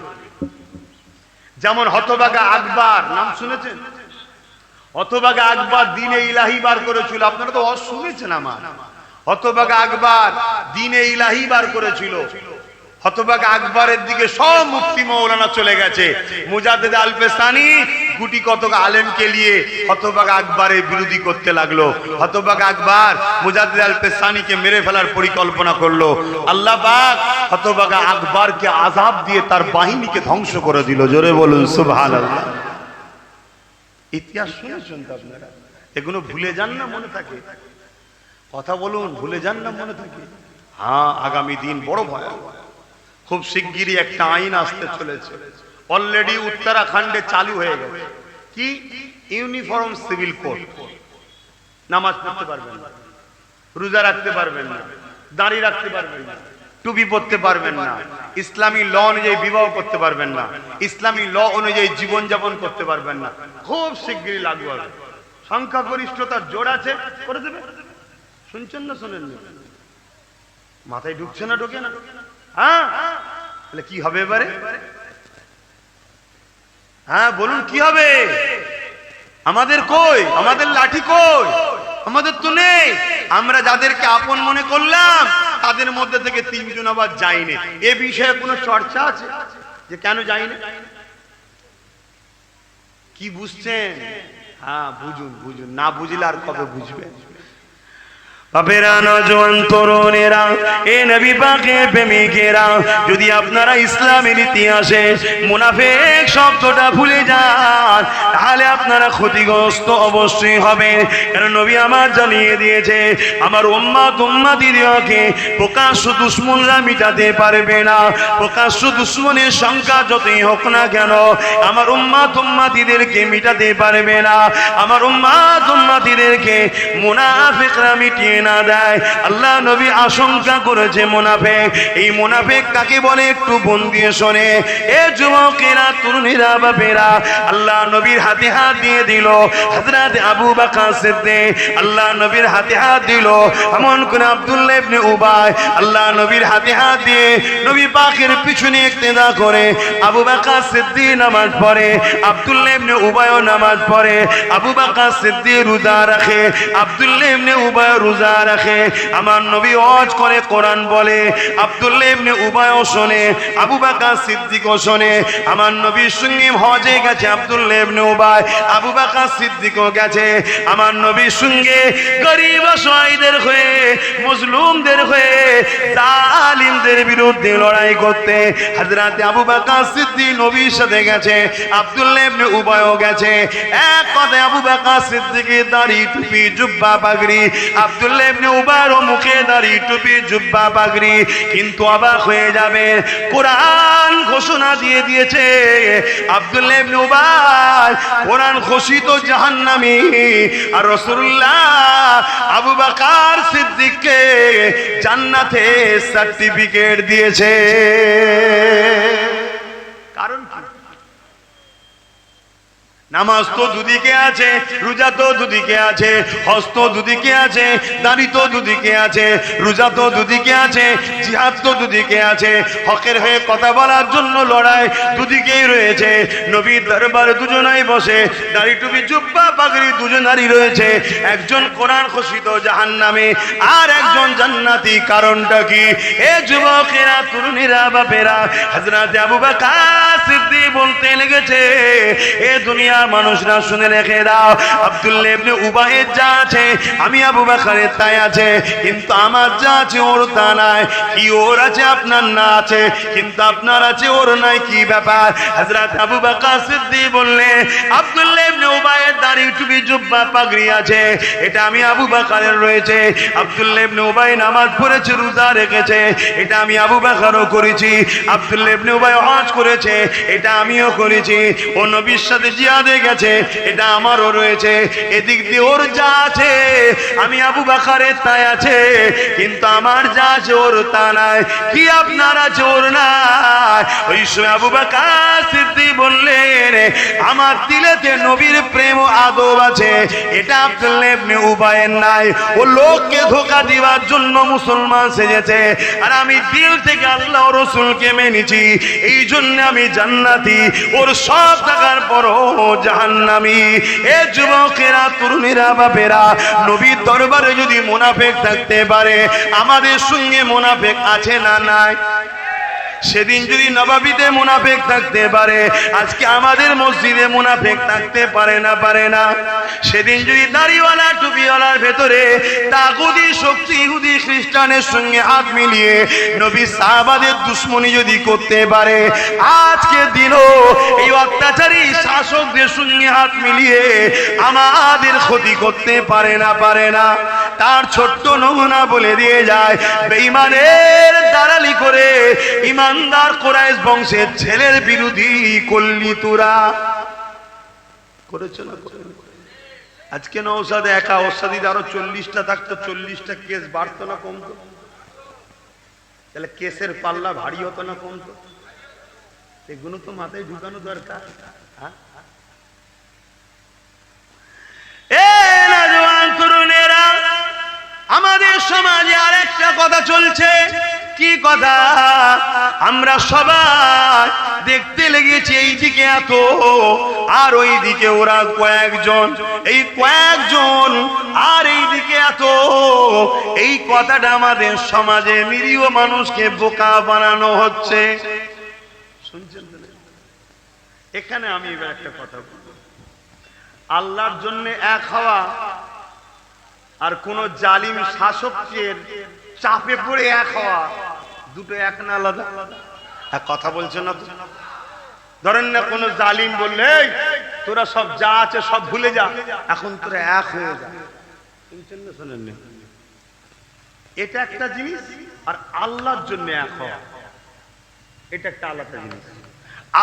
যেমন হতভাগা আকবর, নাম শুনেছেন? হতভাগা আকবর দ্বীনে ইলাহি বার করেছিল। আপনারা তো শুনেছেন আমার। হতভাগা আকবর দ্বীনে ইলাহি বার করেছিল। হতভাগা আকবরের দিকে সব মুফতি মৌলানা চলে গেছে। মুজাদ্দিদ আল-পেসানি গুটি কতক আলেমকে নিয়ে হতভাগা আকবরের বিরোধী করতে লাগলো। হতভাগা আকবর মুজাদ্দিদ আল-পেসানিকে মেরে ফেলার পরিকল্পনা করলো। আল্লাহ পাক হতভাগা আকবরকে আযাব দিয়ে তার বাহিনীকে ধ্বংস করে দিল। জোরে বলুন সুবহানাল্লাহ। ইতিহাস শুনেছেন তো আপনারা? এগুলো ভুলে যান না, মনে থাকে। কথা বলুন, ভুলে যান না, মনে থাকে। হ্যাঁ, আগামী দিন বড় ভয়াবহ। খুব শিগগিরই একটা আইন আসতে চলেছে। অলরেডি উত্তরাখণ্ডে চালু হয়ে গেছে। কি? Uniform civil code. নামাজ পড়তে পারবেন না, রোজা রাখতে পারবেন না, দাড়ি রাখতে পারবেন না, টুপি পরতে পারবেন না, ইসলামী ল অনুযায়ী বিবাহ করতে পারবেন না, ইসলামী ল অনুযায়ী জীবনযাপন করতে পারবেন না। খুব শিগগিরই লাগু হবে। সংখ্যাগরিষ্ঠতার জোর আছে, করে দেবে। শুনছেন না শোনেন না? মাথায় ঢুকছে না, ঢোকে না? হ্যাঁ, তাহলে কি হবে এবারে? হ্যাঁ বলুন, কি হবে? আমাদের কই? আমাদের লাঠি কই? আমাদের তো নেই। আমরা যাদেরকে আপন মনে করলাম তাদের মধ্যে থেকে 3 জন আবার যায়নি। এ বিষয়ে কোনো চর্চা আছে যে কেন যায়নি? কি বুঝছেন? হ্যাঁ বুঝুন, বুঝুন। না বুঝলে আর কবে বুঝবেন? বাপেরা, নওজোয়ান তরুণেরা, এ নবী পাকের প্রেমিকেরা, যদি আপনারা ইসলামের ইতিহাসে মুনাফিক শব্দটা ভুলে যান তাহলে আপনারা ক্ষতিগ্রস্ত অবশ্যই হবেন। কারণ নবী আমার জানিয়ে দিয়েছে, আমার উম্মতিদেরকে প্রকাশ্য দুশমনরা মিটাতে পারবে না। প্রকাশ্য দুশমনের সংখ্যা যতই হোক না কেন, আমার উম্মতিদেরকে মিটাতে পারবে না। আমার উম্মতিদেরকে মুনাফিকরা মিটিয়ে না দেয়। আল্লাহ নবী আশঙ্কা করেছে মুনাফিক। এই মুনাফিক কাকে বলে একটু মন দিয়ে শোনে। এ যুবকেরা, তরুণীরা, বাপেরা, আল্লাহ নবীর হাতে হাত দিয়ে দিল হযরত আবু বকর সিদ্দিক। আল্লাহ নবীর হাতে হাত দিল এমন কোন আব্দুল্লাহ ইবনে উবাই। আল্লাহ নবীর হাতে হাত দিয়ে নবী পাকের পিছনে ইক্তেদা করে আবু বকর সিদ্দিক নামাজ পড়ে, আব্দুল্লাহ ইবনে উবাইও নামাজ পড়ে। আবু বকর সিদ্দিক রোজা রাখে, আব্দুল্লাহ ইবনে উবাই রোজা রোজা রাখে, আমার নবী হজ করে, কোরআন বলে। আব্দুল্লাহ ইবনে উবাইও শোনে, আবু বকর সিদ্দিকও শোনে। আমার নবীর সঙ্গে হজে গেছে আব্দুল্লাহ ইবনে উবাই, আবু বকর সিদ্দিকও গেছে আমার নবীর সঙ্গে গরিব অসহায়দের হয়ে, মজলুমদের হয়ে, জালিমদের বিরুদ্ধে লড়াই করতে। হযরত আবু বকর সিদ্দিক নবীর সাথে গেছে, আব্দুল্লাহ ইবনে উবাইও গেছে। এক কথায় আবু বকর সিদ্দিকের দাড়ি, টুপি, জুব্বা, পাগড়ি, আব্দুল্লাহ ইবনে উবাইয়ের মুখে দাড়ি, টুপি, জুব্বা, পাগড়ি। কিন্তু অবাক হয়ে যাবে, কোরআন ঘোষণা দিয়ে দিয়েছে আব্দুল্লাহ ইবনে উবাই কোরআন ঘোষিত জাহান্নামী, আর রাসূলুল্লাহ আবু বকর সিদ্দিককে জান্নাতে সার্টিফিকেট দিয়েছে। কারণ কি? নামাজ তো দুদিকে আছে, রোজা তো দুদিকে আছে, হজ তো দুদিকে আছে, দাড়ি তো দুদিকে আছে, রোজা তো দুদিকে আছে, জিহাদ তো দুদিকে আছে, হকের হয়ে কথা বলার জন্য লড়াই দুদিকেই রয়েছে। নবীর দরবারে দুজনাই বসে, দাড়ি, টুপি, জুব্বা, পাগড়ি দুজনারই রয়েছে। একজন কোরআন ঘোষিত জাহান্নামে, আর একজন জান্নাতি। কারণটা কি? এ যুবকেরা, তরুণীরা, বাপেরা, হযরত আবু বকর সিদ্দিক বলতে লেগেছে, এ দুনিয়া মানুষরা শুনে রেখে দাও, আব্দুল্লাহ ইবনে উবাইয়ের যা আছে আমি আবু বকরের তাই আছে, কিন্তু আমার যা আছে ওর তা নাই। কি ওর আছে আপনার না আছে, কিন্তু আপনার আছে ওর নাই, কি ব্যাপার? হযরত আবু বকর সিদ্দিক বললেন, আব্দুল্লাহ ইবনে উবাইয়ের দাড়ি, টুপি, জুব্বা, পাগড়ি আছে, এটা আমি আবু বকরের রয়েছে। আব্দুল্লাহ ইবনে উবাই নামাজ পড়েছে, রোজা রেখেছে, এটা আমি আবু বকরও করেছি। আব্দুল্লাহ ইবনে উবাই হজ করেছে, এটা আমিও করেছি। ও নবীর সাথে জিহাদে গেছে, এটা আমারও রয়েছে। এদিক দিয়ে ওর যা আছে আমি আবু বকরের তাই আছে, কিন্তু আমার যা আছে ওর তা নাই। কি আপনার আছে ওর নাই? ওই সময় আবু বকর সিদ্দিক বললেন, আমার দিলেতে নবীর প্রেম ও আদব আছে, এটা আব্দুল্লাহ ইবনে উবাইয়ের নাই। ও লোককে ধোঁকা দিবার জন্য মুসলমান সেজেছে, আর আমি দিল থেকে আল্লাহ ও রাসূলকে মেনেছি, এই জন্য আমি জান্নাতি। ওর সব টাকার পরও জাহান্নামী। এ যুবকেরা, তরুণীরা, বাপেরা, নবীর দরবারে যদি মুনাফিক থাকতে পারে, আমাদের সঙ্গে মুনাফিক আছে না নাই? সেদিন যদি নবাবিতে মুনাফিক থাকতে পারে, আজকে আমাদের মসজিদে মুনাফিক থাকতে পারে না? পারে না? সেদিন যদি দাড়িওয়ালা, টুপিওয়ালার ভেতরে তাগুতি শক্তি ইহুদি খ্রিস্টানের সঙ্গে হাত মিলিয়ে নবী সাহাবাদের দুশমনি যদি করতে পারে, আজকে দিনও এই অত্যাচারী শাসকদের সঙ্গে হাত মিলিয়ে আমাদের ক্ষতি করতে পারে না? পারে না? তার ছোট্ট নমুনা বলে দিয়ে যায়, বেঈমানের দালালি করে ইমানদার কুরাইশ বংশের ছেলের বিরোধী করলি তোরা। করেছো না? আজকে নওশাদে একা, ওসাদিদ আরো 40টা থাকতো, 40টা কেস বাড়তো না কমতো? তাহলে কেসের পাল্লা ভারী হতো না কমতো? এগুলো তো মাথায় ঢুকানো দরকার। তরুণেরা, আমাদের সমাজে আরেকটা কথা চলছে। কি কথা? আমরা সবাই দেখতে লেগেছি এইদিকে এত, আর ওই দিকে ওরা কয়েকজন, এই কয়েকজন আর এইদিকে এত। এই কথাটা আমাদের সমাজে নিরীহ মানুষকে বোকা বানানো হচ্ছে। শুনছেন? এখানে আমি এবার একটা কথা বলবো, আল্লাহর জন্য এক হওয়া আর কোন জালিম শাসকের চাপে পড়ে এক হওয়া, দুটো এক না আলাদা? এক কথা বলছে না তো? ধরেন না কোন জালিম বললে, তোরা সব যা আছে সব ভুলে যা, এখন তোরা এক হয়ে যা। শুনছেন না? শোনেন না? এটা একটা জিনিস, আর আল্লাহর জন্য এক হওয়া এটা একটা আলাদা জিনিস।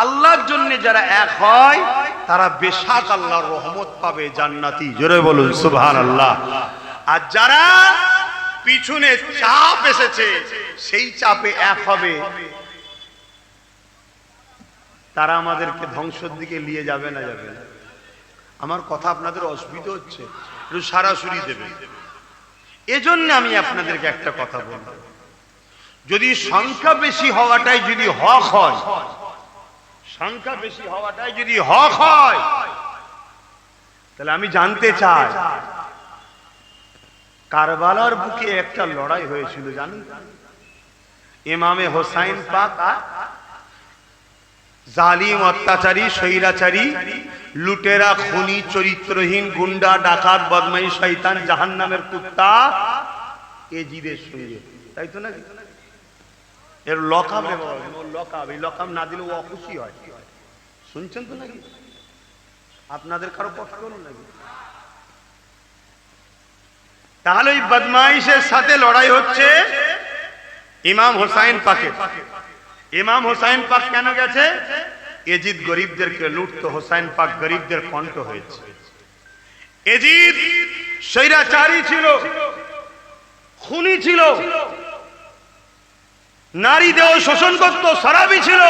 আল্লাহর জন্য যারা এক হয় তারা বেশাক আল্লাহর রহমত পাবে, জান্নাতি। জোরে বলুন সুবহানাল্লাহ। আর যারা পিছনে চাপ এসেছে, সেই চাপে এক হবে, তারা আমাদেরকে ধ্বংসের দিকে নিয়ে যাবে না? যাবে না? আমার কথা আপনাদের অসুবিধা হচ্ছে? একটু সরাসরি দেবে। এজন্য আমি আপনাদেরকে একটা কথা বলবো, যদি সংখ্যা বেশি হওয়াটাই যদি হক হয়, সংখ্যা বেশি হওয়াটাই যদি হক হয়, তাহলে আমি জানতে চাই কারবালার বুকে একটা লড়াই হয়েছিল জানেন, ইমামে হোসাইন পাক আর জালিম অত্যাচারী স্বৈরাচারী লুটেরা খুনি চরিত্রহীন গুন্ডা ডাকাত বদমাই শয়তান জাহান্নামের কুত্তা এজিদের সঙ্গে, তাই তো নাকি? এর লকাব রে বাবা, ওর লকাব, এই লকাব না দিলে ও অখুশি হয়। শুনছেন তো নাকি? আপনাদের কারো কষ্ট হলো নাকি? তাহলে ওই বদমাইশের সাথে লড়াই হচ্ছে ইমাম হোসাইন পাকের। ইমাম হোসাইন পাক কেন গেছে? এজিদ গরিবদেরকে লুটতো, হোসাইন পাক গরিবদের কণ্ঠ হয়েছে। এজিদ স্বৈরাচারী ছিল, খুনি ছিল, নারীদেহ শোষণ করত, শরাবী ছিল,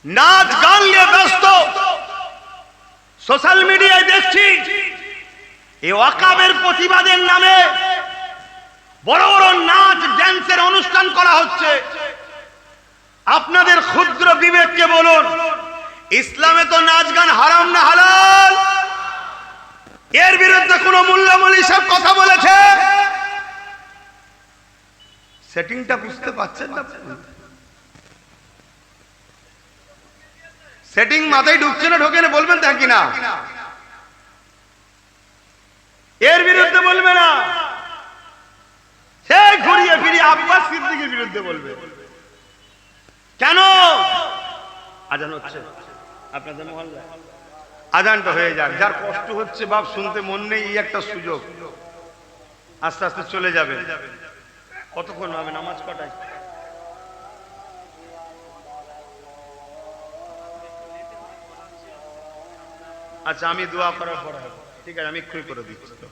নাচ গান নিয়ে ব্যস্ত। সোশ্যাল মিডিয়ায় দেখছি এই ওয়াকাবের প্রতিবাদের নামে বড় বড় নাচ ড্যান্সের অনুষ্ঠান করা হচ্ছে। আপনাদের ক্ষুদ্র বিবেককে বলুন, ইসলামে তো নাচ গান হারাম না হালাল? এর বিরুদ্ধে কোন মোল্লা-মৌলভী সব কথা বলেছে? সেটিংটা বুঝতে পারছেন না? সেটিং মাথায় ঢুকছে না ঢোকে না বলবেন তা কিনা? এর বিরুদ্ধে বলবে না, সে ঘুরিয়ে ফিরিয়ে আব্বাস সিদ্দিকীর বিরুদ্ধে বলবে। কেন? আজান হচ্ছে আপনাদের মহল্লায়, আজানটা হয়ে যাক। যার কষ্ট হচ্ছে বাপ শুনতে মন নেই, এই একটা সুযোগ, আস্তে আস্তে চলে যাবে। কতক্ষণ হবে? নামাজ কটায়? আচ্ছা, আমি দোয়া করার পর হবে, ঠিক আছে? আমি এক্ষুনি করে দিচ্ছি। তো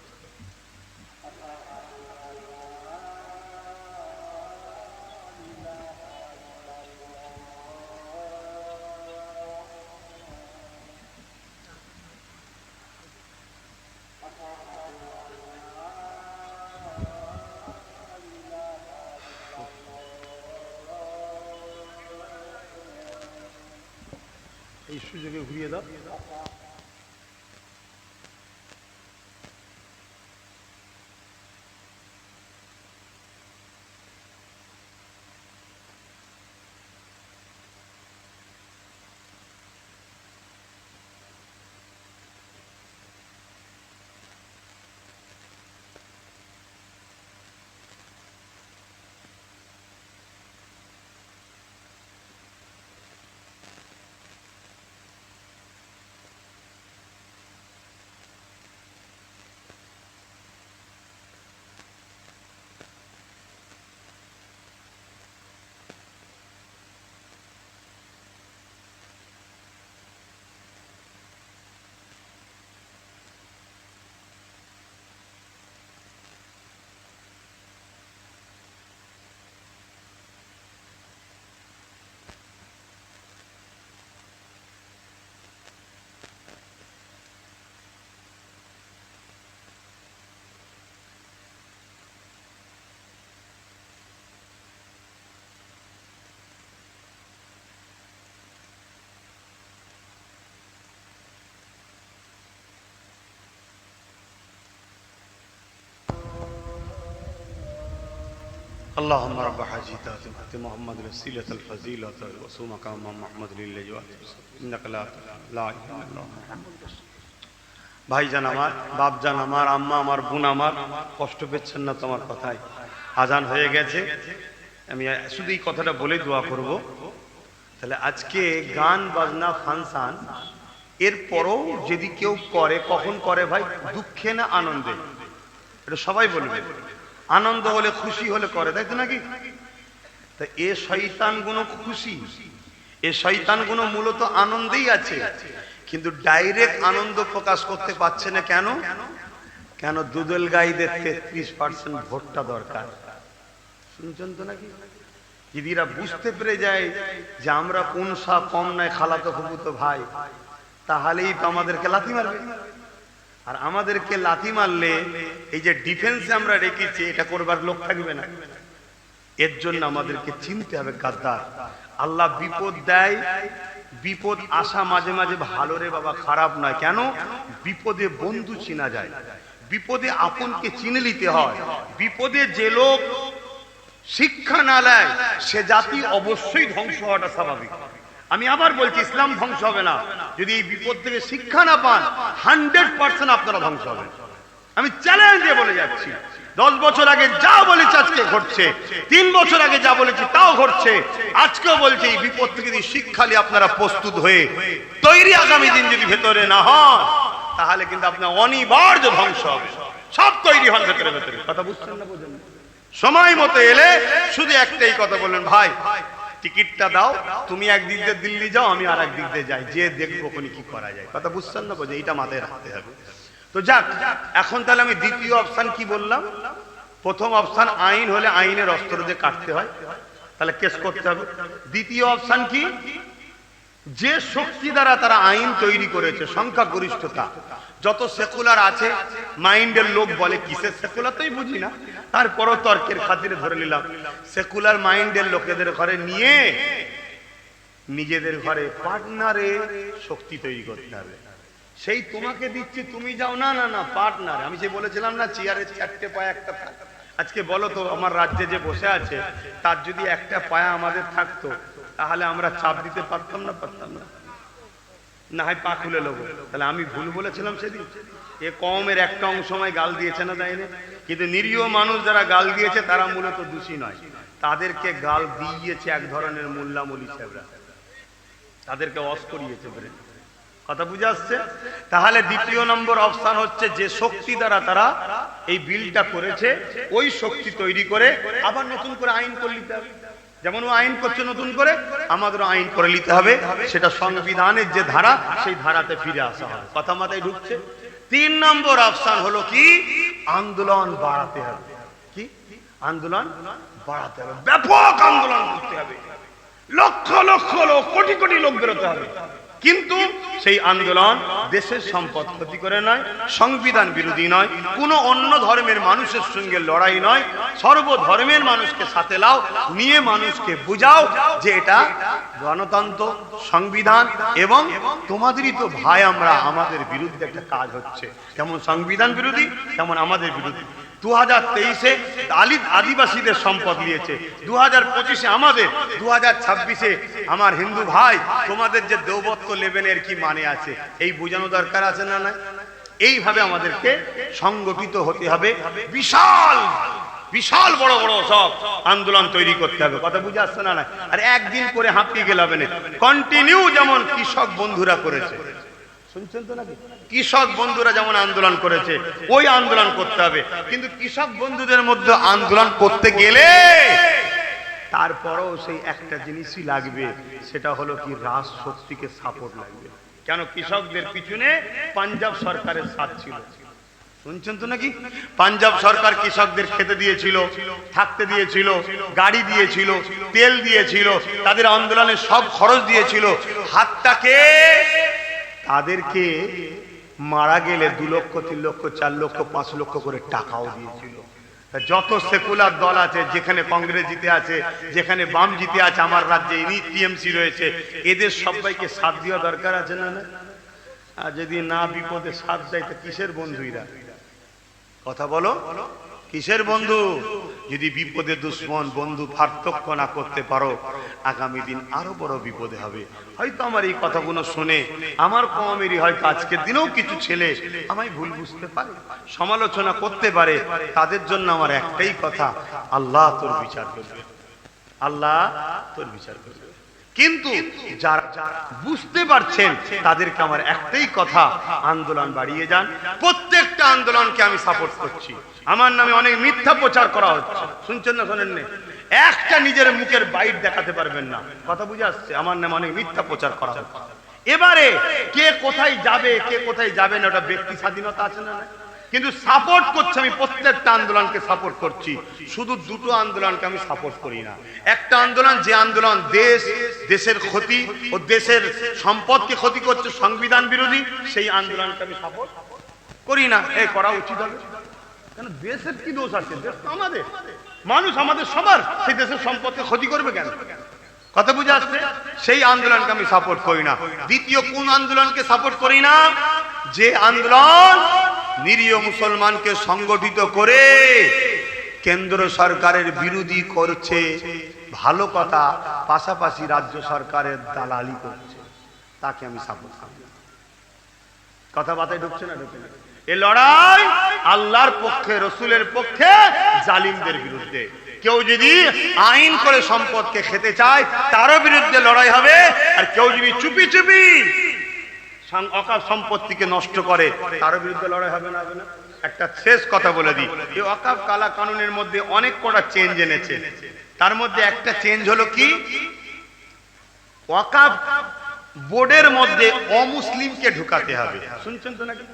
এই সুযোগে ঘুরিয়ে দাও। اللهم رب حاجتات محمد الوسيلة الفضيلة وصومك محمد للجوات إنك لا إله إلا الله محمد ভাইজান আমার, বাপজান আমার, আম্মা আমার, বোন আমার, কষ্ট পেচ্ছেন না তোমার কথায়? আজান হয়ে গেছে, আমি শুধু এই কথাটা বলে দোয়া করব। তাহলে আজকে গান বাজনা ফাংশন এরপরও যদি কেউ করে, কখন করে ভাই? দুঃখে না আনন্দে? এটা সবাই বলবে। আনন্দ হলে খুশি হলে করে, তাই তো নাকি? তা এ শয়তান গুলো খুশি, এ শয়তান গুলো মূলত আনন্দেই আছে, কিন্তু ডাইরেক্ট আনন্দ প্রকাশ করতে পারছে না। কেন? কেন? দুদল গাইদের 33% ভোটটা দরকার। শুনছেন তো নাকি? দিদিরা বুঝতে পেরে যায় যে আমরা কোন সা কম নাই, খালাতো ফুফুতো ভাই, তাহলেই তো আমাদেরকে লাথি মারবে। আর আমাদেরকে লাথি মারলে এই যে ডিফেন্সে আমরা রেখেছি, এটা করবার লোক থাকবে না। এর জন্য আমাদেরকে চিনতে হবে গাদ্দার। আল্লাহ বিপদ দেয়, বিপদ আসা মাঝে মাঝে ভালো রে বাবা, খারাপ নয়। কেন? বিপদে বন্ধু চিনা যায়, বিপদে আপনকে চিনে নিতে হয়। বিপদে যে লোক শিক্ষা না নেয় সে জাতি অবশ্যই ধ্বংস হওয়াটা স্বাভাবিক। আমি আবার বলছি, ইসলাম ধ্বংস হবে না যদি এই বিপদ থেকে শিক্ষা না পান। 100% আপনারা ধ্বংস হবেন। আমি চ্যালেঞ্জ দিয়ে বলে যাচ্ছি, 10 বছর আগে যা বলেছি আজকে ঘটছে, 3 বছর আগে যা বলেছি তাও ঘটছে। আজকেও বলছি, এই বিপদ থেকে যদি শিক্ষা নিয়ে আপনারা প্রস্তুত হয়ে তৈরি আগামী দিন যদি ভেতরে না হন, তাহলে কিন্তু আপনার অনিবার্য ধ্বংস হবে। সব তৈরি হন ভেতরে ভেতরে। কথা বুঝছেন না? বোঝেন? সময় মতো এলে শুধু একটাই কথা বললেন, ভাই টিকিটটা দাও, তুমি একদিক দিয়ে দিল্লি যাও, আমি আর একদিক দিয়ে যাই, যে দেখবো ওখানে কি করা যায়। কথা বুঝছেন না? বোঝে? এইটা মাথায় রাখতে হবে। তো যাক, এখন তাহলে আমি দ্বিতীয় অপশন কি বললাম? প্রথম অপশন আইন হলে আইনের অস্ত্র দিয়ে কাটতে হয়, তাহলে কেস করতে হবে। দ্বিতীয় অপশন কি? যে শক্তি দ্বারা তারা আইন তৈরি করেছে, সংখ্যাগরিষ্ঠতা, যত সেকুলার আছে মাইন্ডের লোক বলে, কিসের সেকুলার তাই বুঝি না, তারপরও তর্কের খাতিরে ধরে নিলাম, সেকুলার মাইন্ডের লোকেদের ঘরে নিয়ে নিজেদের ঘরে পার্টনারে শক্তি তৈরি করতে হবে। সেই তোমাকে দিচ্ছি, তুমি যাও, না না না, পার্টনার। আমি যে বলেছিলাম না, চেয়ারের 4টে পায়া একটা থাক। আজকে বলো তো, আমার রাজ্যে যে বসে আছে তার যদি একটা পায়া আমাদের থাকতো, তাহলে আমরা চাপ দিতে পারতাম না? পারতাম না? না হয় পা খুলে নেবো। তাহলে আমি ভুল বলেছিলাম সেদিন? এ কমের একটা অংশ সময় গাল দিয়েছে না, দেয়নি? কিন্তু নিরীহ মানুষ যারা গাল দিয়েছে তারা মূলত দোষী নয়, তাদেরকে গাল দিয়েছে এক ধরনের মোল্লা মলি সাহেবরা, তাদেরকে অস করিয়েছে। কথা বুঝে আসছে? তাহলে দ্বিতীয় নম্বর অপশন হচ্ছে, যে শক্তি দ্বারা তারা এই বিলটা করেছে ওই শক্তি তৈরি করে আবার নতুন করে আইন করে নিতে হবে। যেমন ও আইন করছে নতুন করে, আমাদেরও আইন করে নিতে হবে, সেটা সংবিধানের যে ধারা সেই ধারাতে ফিরে আসা হবে। কথা মাথায় ঢুকছে? 3 নম্বর অপশন হলো কি? আন্দোলন বাড়াতে হবে। কি? আন্দোলন বাড়াতে হবে, ব্যাপক আন্দোলন করতে হবে, লক্ষ লক্ষ লোক, কোটি কোটি লোক বেরোতে হবে। কিন্তু সেই আন্দোলন দেশের সম্পদ ক্ষতি করে নয়, সংবিধান বিরোধী নয়, কোনো অন্য ধর্মের মানুষের সঙ্গে লড়াই নয়, সর্বধর্মের মানুষকে সাথে লাও, নিয়ে মানুষকে বুঝাও যে এটা গণতন্ত্র, সংবিধান এবং তোমাদেরই তো ভাই আমরা, আমাদের বিরুদ্ধে একটা কাজ হচ্ছে। যেমন সংবিধান বিরোধী, তেমন আমাদের বিরোধী। 2023-এ দলিত আদিবাসীদের সম্পদ নিয়েছে, 2025-এ আমাদের, 2026-এ আমার হিন্দু ভাই, তোমাদের যে দেবত্ব লেবেনের কি মানে আছে, এই বোঝানো দরকার আছে না? না, এইভাবে আমাদেরকে সংগঠিত হতে হবে, বিশাল বিশাল বড় বড় সব আন্দোলন তৈরি করতে হবে। কথা বুঝে আসছে না? না, আর একদিন করে হাঁপিয়ে গেলে হবে না, কন্টিনিউ, যেমন কৃষক বন্ধুরা করেছে, শুনছেন তো নাকি? কৃষক বন্ধুরা যেমন আন্দোলন করেছে ওই আন্দোলন করতে হবে। কিন্তু কৃষক বন্ধুদের মধ্যে আন্দোলন করতে গেলে তারপরও সেই একটা জিনিসই লাগবে, সেটা হলো কি? রাজ শক্তিকে সাপোর্ট লাগবে। কেন? কৃষকদের পিছনে পাঞ্জাব সরকারের সাথ ছিল, শুনছেন তো নাকি? পাঞ্জাব সরকার কৃষকদের খেতে দিয়েছিল, থাকতে দিয়েছিল, গাড়ি দিয়েছিল, তেল দিয়েছিল, তাদের আন্দোলনের সব খরচ দিয়েছিল। হাতটাকে তাদেরকে মারা গেলে 2 লক্ষ, 3 লক্ষ, 4 লক্ষ, 5 লক্ষ করে টাকাও দিয়েছিল। যত সেকুলার দল আছে, যেখানে কংগ্রেস জিতে আছে, যেখানে বাম জিতে আছে, আমার রাজ্যে টিএমসি রয়েছে, এদের সবাইকে সাথ দেওয়া দরকার আছে না? না, আর যদি না বিপদে সাথ দেয় তো কিসের বন্ধুইরা? কথা বলো, কিসের বন্ধু? যদি বিপদে দুশ্মন বন্ধু পার্থক্য না করতে পারো, আগামী দিন আরো বড় বিপদে হবে। হয়তো আমার এই কথাগুলো শুনে আমার কমেরই হয়তো আজকের দিনেও কিছু ছেলে আমায় ভুল বুঝতে পারে, সমালোচনা করতে পারে, তাদের জন্য আমার একটাই কথা, আল্লাহ তোর বিচার করবে, আল্লাহ তোর বিচার করবে। কিন্তু যারা বুঝতে পারছেন তাদেরকে আমার একটাই কথা, আন্দোলন বাড়িয়ে যান। প্রত্যেকটা আন্দোলনকে আমি সাপোর্ট করছি। আমার নামে অনেক মিথ্যা প্রচার করা হচ্ছে, শুনছেন না শোনেন না? একটা নিজের মুখের বাইট দেখাতে পারবেন না। কথা বুঝে আসছে? আমার নামে অনেক মিথ্যা প্রচার করা হচ্ছে। এবারে কে কোথায় যাবে, কে কোথায় যাবে না, ওটা ব্যক্তি স্বাধীনতা আছে না? কিন্তু সাপোর্ট করছি আমি, প্রত্যেকটা আন্দোলনকে সাপোর্ট করছি। শুধু দুটো আন্দোলনকে আমি সাপোর্ট করি না। একটা আন্দোলন, যে আন্দোলন দেশের ক্ষতি ও দেশের সম্পদকে ক্ষতি করছে, সংবিধান বিরোধী, সেই আন্দোলনকে আমি সাপোর্ট করি না। এই করা উচিত হবে, কেন? দেশের কি দোষ আছে? দেশ তো আমাদের, মানুষ আমাদের সবার, সেই দেশের সম্পদকে ক্ষতি করবে কেন? কথা বুঝে আসছে? সেই আন্দোলনকে আমি সাপোর্ট করি না। দ্বিতীয় কোন আন্দোলনকে সাপোর্ট করি না? যে আন্দোলন নিরীহ মুসলমানকে সংগঠিত করে কেন্দ্র সরকারের বিরোধী করছে, ভালো কথা, পাশাপাশি রাজ্য সরকারের দালালি করছে, তাকে আমি সাপোর্ট করি। কথাবার্তায় ঢুকছে না? ঢুকছে না? এই লড়াই আল্লাহর পক্ষে, রসুলের পক্ষে, জালিমদের বিরুদ্ধে। কেউ যদি আইন করে সম্পদকে খেতে চায় তারও বিরুদ্ধে লড়াই হবে, আর কেউ যদি চুপি চুপি অকাপ সম্পত্তিকে নষ্ট করে তারও বিরুদ্ধে লড়াই হবে না? হবে না? একটা শেষ কথা বলে দিই, এই ওয়াকফ কালা কানুনের মধ্যে অনেক কটা চেঞ্জ এনেছে। তার মধ্যে একটা চেঞ্জ হলো কি, ওয়াকফ বোর্ডের মধ্যে অমুসলিমকে ঢুকাতে হবে। শুনছেন তো নাকি?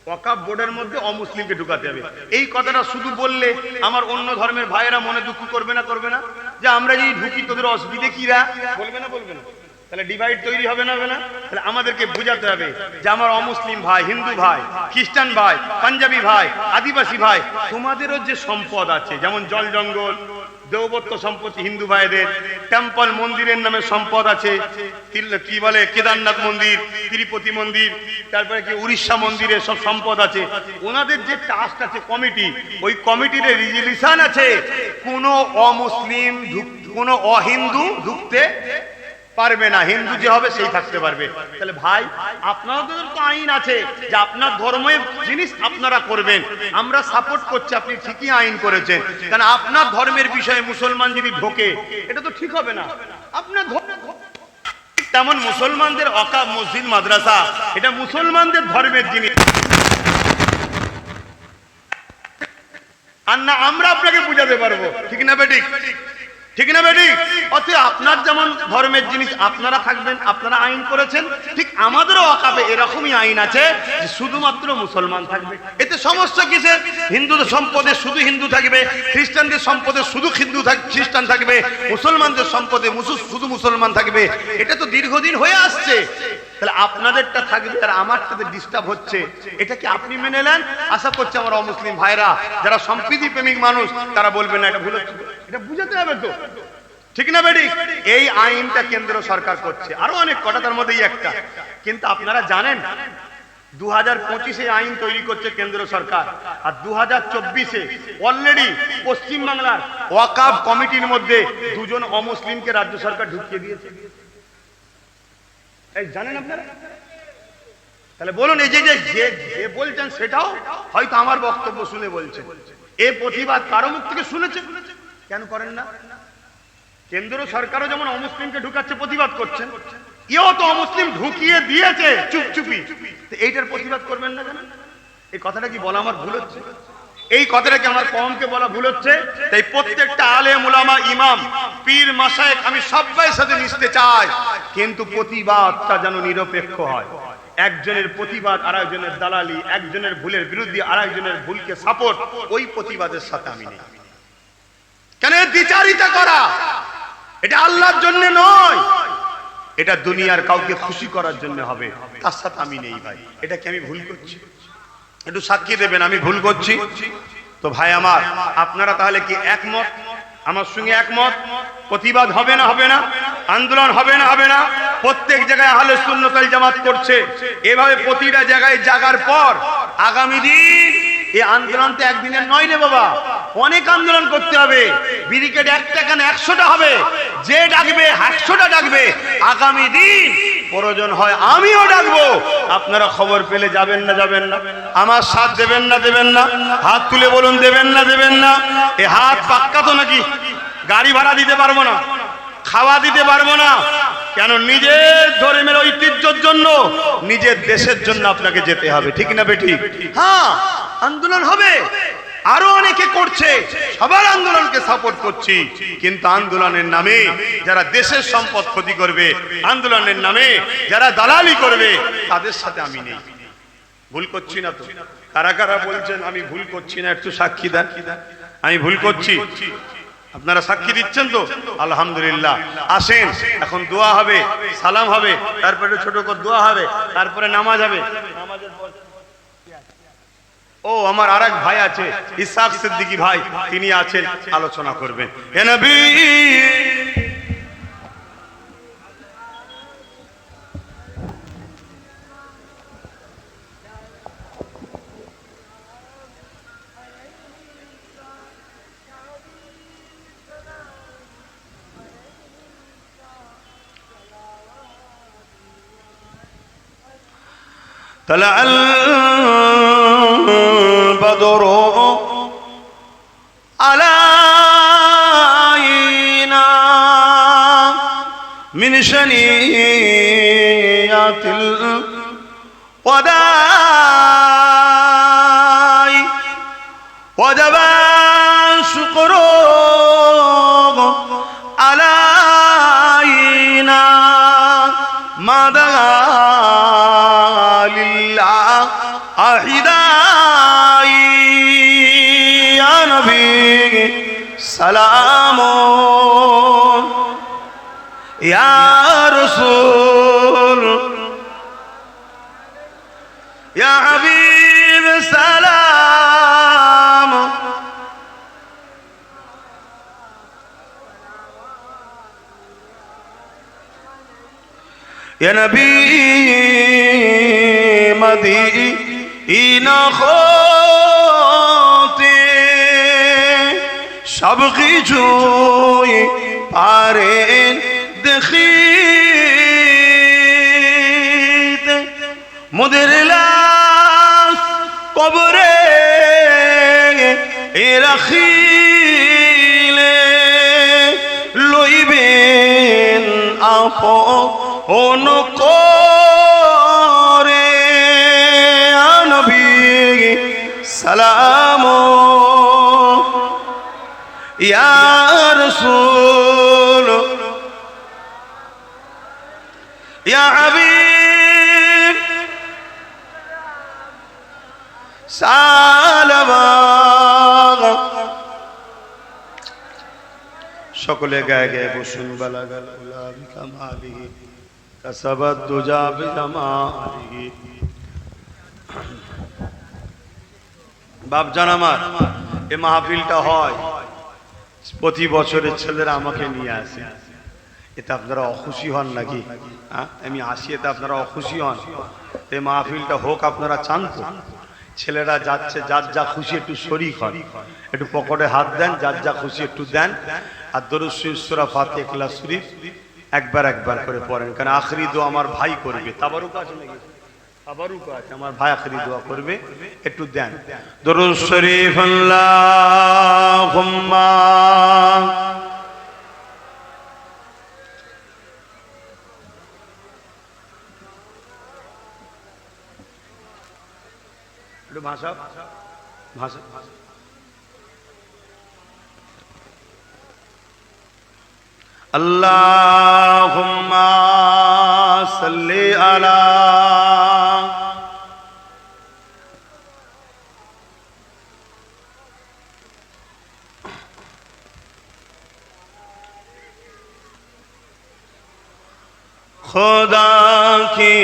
ওয়াকফ বোর্ডের মধ্যে অমুসলিমকে ঢুকাতে হবে। এই কথাটা শুধু বললে আমার অন্য ধর্মের ভাইয়েরা মনে দুঃখ করবে না? করবে না? যে আমরা যদি ঢুকি তোদের অসুবিধে কিরা, বলবে না? বলবে না? তাহলে ডিভাইড তৈরি হবে না? হবে না? তাহলে আমাদেরকে বোঝাতে হবে যে আমার অমুসলিম ভাই, হিন্দু ভাই, খ্রিস্টান ভাই, পাঞ্জাবি ভাই, আদিবাসী ভাই, তোমাদেরও যে সম্পদ আছে, যেমন জল জঙ্গল, দেবত্ব সম্পত্তি হিন্দু ভাইদের, টেম্পল মন্দিরের নামে সম্পদ আছে, কি বলে কেদারনাথ মন্দির, তিরুপতি মন্দির, তারপরে কি উড়িষ্যা মন্দিরের সব সম্পদ আছে। ওনাদের যে ট্রাস্ট আছে, কমিটি, ওই কমিটির রেজুলিউশন আছে, কোনো অমুসলিম, কোনো অহিন্দু ঢুকতে পারবে না, হিন্দু যে হবে সেই থাকতে পারবে। তাহলে ভাই আপনাদের তো আইন আছে যে আপনার ধর্মের জিনিস আপনারা করবেন, আমরা সাপোর্ট করছি, আপনি ঠিকই আইন করেছেন, কারণ আপনার ধর্মের বিষয়ে মুসলমান যদি ঢোকে এটা তো ঠিক হবে না। আপনার তেমন মুসলমানদের ওয়াকফ মসজিদ মাদ্রাসা এটা মুসলমানদের ধর্মের জিনিস, আর না আমরা আপনাকে বুঝাতে পারবো। ঠিক না বেঠিক? ঠিক না বেঠিক? অতএব আপনার যেমন ধর্মের জিনিস আপনারা থাকবেন, আপনারা আইন করেছেন, ঠিক আমাদেরও ওয়াকফে এরকমই আইন আছে যে শুধুমাত্র মুসলমান থাকবে। এতে সমস্যা কিসের? হিন্দুদের সম্পদে শুধু হিন্দু থাকবে, খ্রিস্টানদের সম্পদে শুধু খ্রিস্টান থাকবে, মুসলমানদের সম্পদে শুধু মুসলমান থাকবে। এটা তো দীর্ঘদিন হয়ে আসছে। তাহলে আপনাদেরটা থাকবে আর আমারটাতে ডিস্টার্ব হচ্ছে, এটা কি আপনি মেনে নেন? আশা করছি আমার অমুসলিম ভাইরা যারা সম্প্রীতি প্রেমিক মানুষ তারা বলবেন না এটা ভুল হচ্ছে, এটা বুঝাতে হবে তো। ঠিক না বেঠিক? এই আইনটা কেন্দ্র সরকার করছে, আরো অনেক কটা, তার মধ্যেই একটা। কিন্তু আপনারা জানেন 2025-এ আইন তৈরি করছে কেন্দ্র সরকার, আর 2024-এ অলরেডি পশ্চিমবাংলার ওয়াকফ কমিটির মধ্যে দুজন অমুসলিমকে রাজ্য সরকার ঢুকিয়ে দিয়েছে। এই জানেন আপনারা? তাহলে বলুন, এই যে বলছেন সেটাও হয়তো আমার বক্তব্য শুনে বলছেন, এই প্রতিবাদ কারো মুখ থেকে শুনেছে? কেন করেন না? কেন্দ্র সরকারও যেমন অমুসলিমকে ঢুকাচ্ছে, প্রতিবাদ করছেন, এও তো অমুসলিম ঢুকিয়ে দিয়েছে চুপচুপি, এইটার প্রতিবাদ করবেন না কেন? এই কথাটা কি বলা আমার ভুল হচ্ছে? এই কথাটা কি আমার কওমকে বলা ভুল হচ্ছে? তাই প্রত্যেকটা আলেম উলামা, ইমাম, পীর, মাশায়েখ, আমি সবাই সাথে মিশতে চাই, কিন্তু প্রতিবাদটা যেন নিরপেক্ষ হয়। একজনের প্রতিবাদ আরেকজনের দালালি, একজনের ভুলের বিরুদ্ধে আরেকজনের ভুলকে সাপোর্ট, ওই প্রতিবাদের সাথে আমি নেই। কেন? দ্বিচারিতা করা এটা আল্লাহর জন্য নয়, এটা দুনিয়ার কাউকে খুশি করার জন্য হবে, তার সাথে আমি নেই ভাই। এটা কি আমি ভুল করছি? একটু সাক্ষী দেবেন আমি ভুল করছি তো? ভাই আমার, আপনারা তাহলে কি একমত আমার সঙ্গে? একমত? প্রতিবাদ হবে না? হবে না? আন্দোলন হবে না? হবে না? প্রত্যেক জায়গায় আহলে সুন্নাত ওয়াল জামাত করছে, এভাবে প্রতিটা জায়গায় জাগার পর আগামী দিন এই আন্দোলন তো একদিনের নয় রে বাবা, অনেক আন্দোলন করতে হবে। ব্যারিকেড একটা কেন 100টা হবে, যে ডাকবে 100টা ডাকবে। আগামী দিন প্রয়োজন হয় আমিও ডাকবো, আপনারা খবর পেলে যাবেন না? যাবেন না? আমার সাথ দেবেন না? দেবেন না? হাত তুলে বলুন দেবেন না? দেবেন না? এই হাত পাক্কা তো নাকি? গাড়ি ভাড়া দিতে পারবো না, খাওয়া দিতে পারবো না, কেন? নিজের ধর্মের ঐতিহ্যের জন্য, নিজের দেশের জন্য আপনাকে যেতে হবে। ঠিক না বেঠিক? হ্যাঁ, আন্দোলন হবে, আরো অনেকে করছে, সবার আন্দোলনকে সাপোর্ট করছি, কিন্তু আন্দোলনের নামে যারা দেশের সম্পদ ক্ষতি করবে, আন্দোলনের নামে যারা দালালি করবে, তাদের সাথে আমি নেই। ভুল করছি না তো? কারা কারা বলছেন আমি ভুল করছি না? একটু সাক্ষী দেন আমি ভুল করছি। আপনারা সাক্ষী দিচ্ছেন তো? আলহামদুলিল্লাহ। আসেন, এখন দোয়া হবে, সালাম হবে, তারপরে ছোট করে দোয়া হবে, তারপরে নামাজ হবে। ও আমার আরেক ভাই আছে, ইসহাক সিদ্দিকী ভাই, তিনি আছেন, আলোচনা করবেন। হে নবী, طلع البدر علينا من شنيات الوداع وجب الشكر علينا ما دعا لله أحداي يا نبي سلام يا رسول يا حبيب سلام يا نبي مدينة خوتي সব কিছুই পারেন দেখিতে মোদের লাশ কবরে রাখিলে লইবেন আপন করে নবী সালাম ইয়া রাসূল ইয়া হাবিব সালাম। সকলে গায়ে গায়ে বসুন। বালাগাল উলা বিকামালিহি কাসাবাদ দুজা বিজামালিহি। বাপজান আমার, এই মাহফিলটা হয় প্রতি বছরের ছেলেরা আমাকে নিয়ে আসে। এতে আপনারা অখুশি হন নাকি? আমি আসি এতে আপনারা অখুশি হন? এই মাহফিলটা হোক আপনারা চান তো? ছেলেরা যাচ্ছে, যার যা খুশি একটু শরীক হন, একটু পকেটে হাত দেন, যার যা খুশি একটু দেন। আর দরুদ শরীফ সূরা ফাতিহা ইখলাস শরীফ একবার একবার করে পড়েন, কারণ আখরি দোয়া আমার ভাই করবে। তাবারুক আছে নাকি? তাবারুক আছে, আমার ভাই আখরি দোয়া করবে, একটু দেন দরুদ শরীফ। আল্লাহুম্মা ভাষা ভাষা আল্লাহুম্মা সাল্লি আলা खुदा की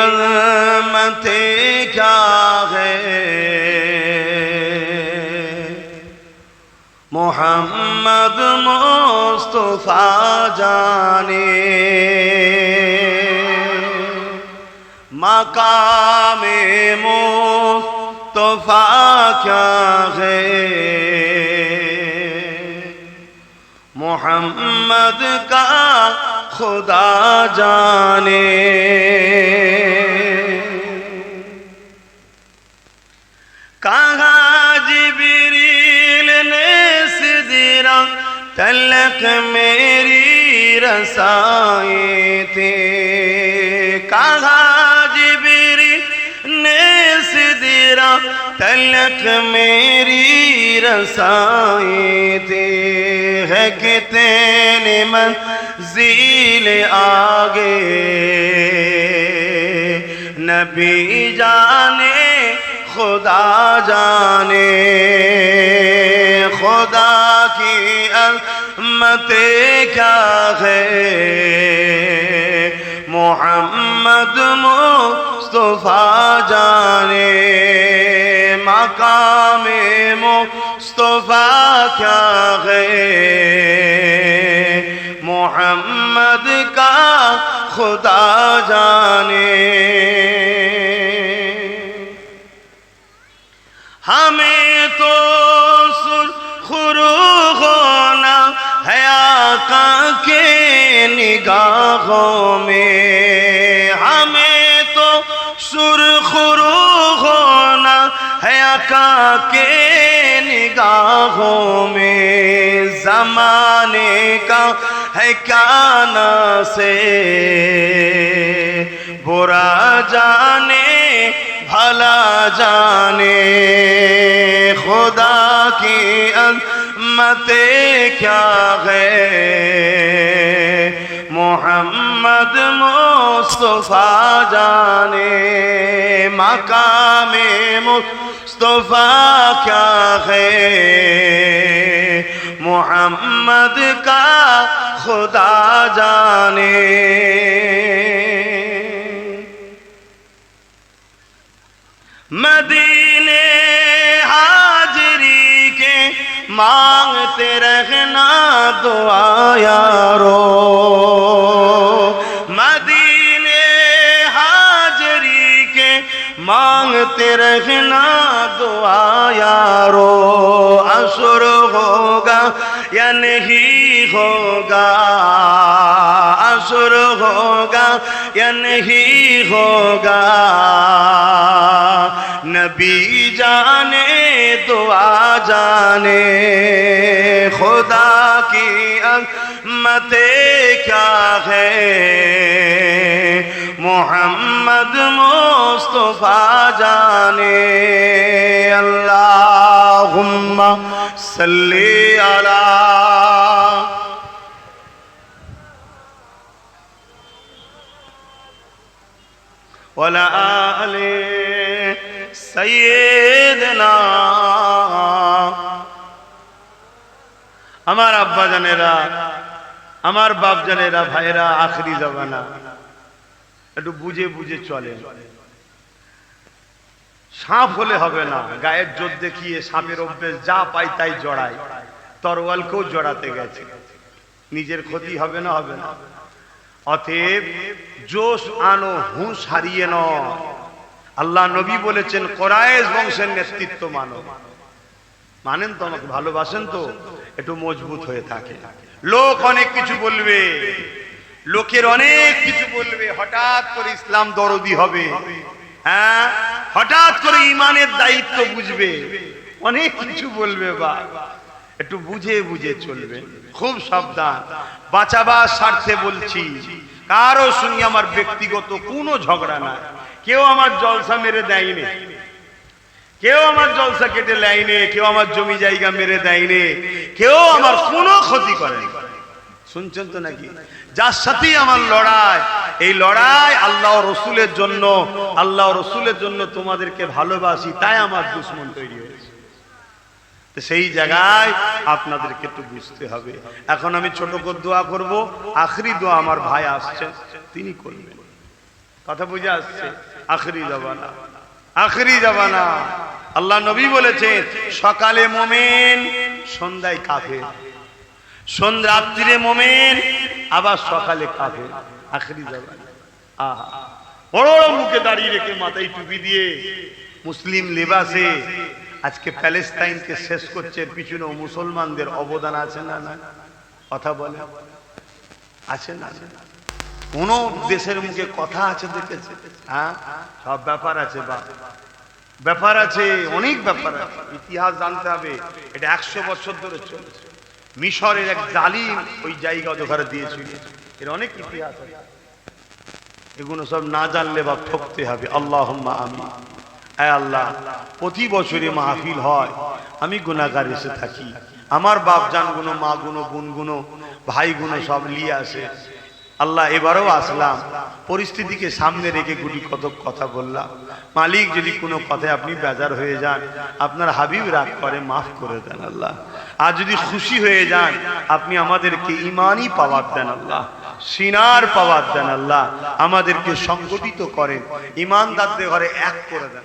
अज़मतें क्या है, मोहम्मद मुस्तफा जाने। मकामे मुस्तफा क्या है, मोहम्मद का खुदा जाने। कहा जिब्रील ने सिदरा तलक मेरी रसाई थी। कहा जिब्रील ने सिदरा तलक मेरी रसाई थी। है कितने मंज़िल आगे नबी जाने खुदा जाने। खुदा की अज़मतें क्या है, मोहम्मद मुस्तफा जाने। मकामे मुस्तफा क्या है, मोहम्मद का खुदा जाने। हमें तो सुरखुरू होना है आका के निगाहों में। हमें तो सुरखरू होना है आका के निगाहों में, जमाने का है क्या ना से, बुरा जाने भला जाने, खुदा की अज़मते क्या है, मोहम्मद मुस्तफा जाने, मकामे मुस्तफा क्या है, मोहम्मद का खुदा जाने। मदीने हाजरी के मांगते रहना दुआ यारो, मदीने हाजरी के मांगते रहना दुआ यारो, असुर होगा या नहीं होगा, असुर होगा या नहीं होगा, नबी जाने दुआ जाने, खुदा की अज़मते क्या है, मोहम्मद मुस्तफा जाने। अल्लाहुम्मा सल्ली अला वला आले सैयदना। আমার আব্বা জানেরা, আমার বাপ জানেরা, ভাইরা, আখরি জমানা একটু বুঝে বুঝে চলে। সাপ হলে হবে না, গায়ের জোর দেখিয়ে সাপের অভ্যেস, যা পাই তাই জড়ায়, তরোয়ালকেও জড়াতে গেছে, নিজের ক্ষতি হবে না? হবে না। অতএব জোশ আনো, হুঁশ হারিয়ে নয়। আল্লাহ নবী বলেছেন কোরাইশ বংশের নেতৃত্ব মানো। মানেন তো? আমাকে ভালোবাসেন তো? একটু মজবুত হয়ে থাকে। লোক অনেক কিছু বলবে, লোকের অনেক কিছু বলবে, হঠাৎ করে ইসলাম দরদি হবে, হ্যাঁ, হঠাৎ করে ইমানের দায়িত্ব বুঝবে, অনেক কিছু বলবে। বা একটু বুঝে বুঝে চলবে, খুব সাবধান। বাঁচাবার স্বার্থে বলছি, কারো সঙ্গে আমার ব্যক্তিগত কোনো ঝগড়া না, কেউ আমার জলসা মেরে দেয়নি, কেউ আমার জলসা কেটে নেয়নি, কেউ আমার জমি জায়গা মেরে দেয়নি, কেউ আমার কোনো ক্ষতি করেনি। শুনছেন তো নাকি? যার সাথেই আমার লড়াই, এই লড়াই আল্লাহ রসুলের জন্য, আল্লাহ রসুলের জন্য তোমাদেরকে ভালোবাসি, তাই আমার দুশ্মন তৈরি হয়েছে। সেই জায়গায় আপনাদেরকে একটু বুঝতে হবে। এখন আমি ছোট করে দোয়া করব, আখরি দোয়া আমার ভাই আসছেন, তিনি করবেন। কথা বুঝে আসছে? আখরি জামানা, আখরি জামানা। আল্লাহ নবী বলেছেন সকালে মোমেন, সন্ধ্যায় কাফের, রাত্রিরে মোমেন, আবার সকালে কাফের। আখরি জামানা। আহা, বড় বড় মুখে দাঁড়িয়ে রেখে মাথায় টুপি দিয়ে মুসলিম লেবাসে আজকে প্যালেস্তাইনকে শেষ করছে, পিছনে মুসলমানদের অবদান আছে না? না কথা বলে আছে না? কোন দেশের মুখে কথা আছে দেখেছে? হ্যাঁ, সব ব্যাপার আছে, বা ব্যাপার আছে, অনেক ব্যাপার আছে। ইতিহাস জানতে হবে। এটা 100 বছর ধরে চলেছে। মিশরের এক জালিম ওই জায়গা ওখানে দিয়েছিল, এর অনেক ইতিহাস আছে। এগুলো সব না জানলে বা ঠকতে হবে। আল্লাহুম্মা আমিন। আয় আল্লাহ, প্রতি বছরে মাহফিল হয়, আমি গুনাহগার এসে থাকি, আমার বাপ জান গুনো, মা গুনো, বোন গুনো, ভাই গুনো সব নিয়ে আসে। আল্লাহ এবারও আসলাম, পরিস্থিতিকে সামনে রেখে গুটি কত কথা বললাম। মালিক, যদি কোনো কথায় আপনি বেজার হয়ে যান, আপনার হাবিব রাগ করে, মাফ করে দেন আল্লাহ। আর যদি খুশি হয়ে যান, আপনি আমাদেরকে ইমানই পাওয়ার দেন আল্লাহ, সিনার পাওয়ার দেন আল্লাহ, আমাদেরকে সংগঠিত করেন, ইমানদারদের ঘরে এক করে দেন।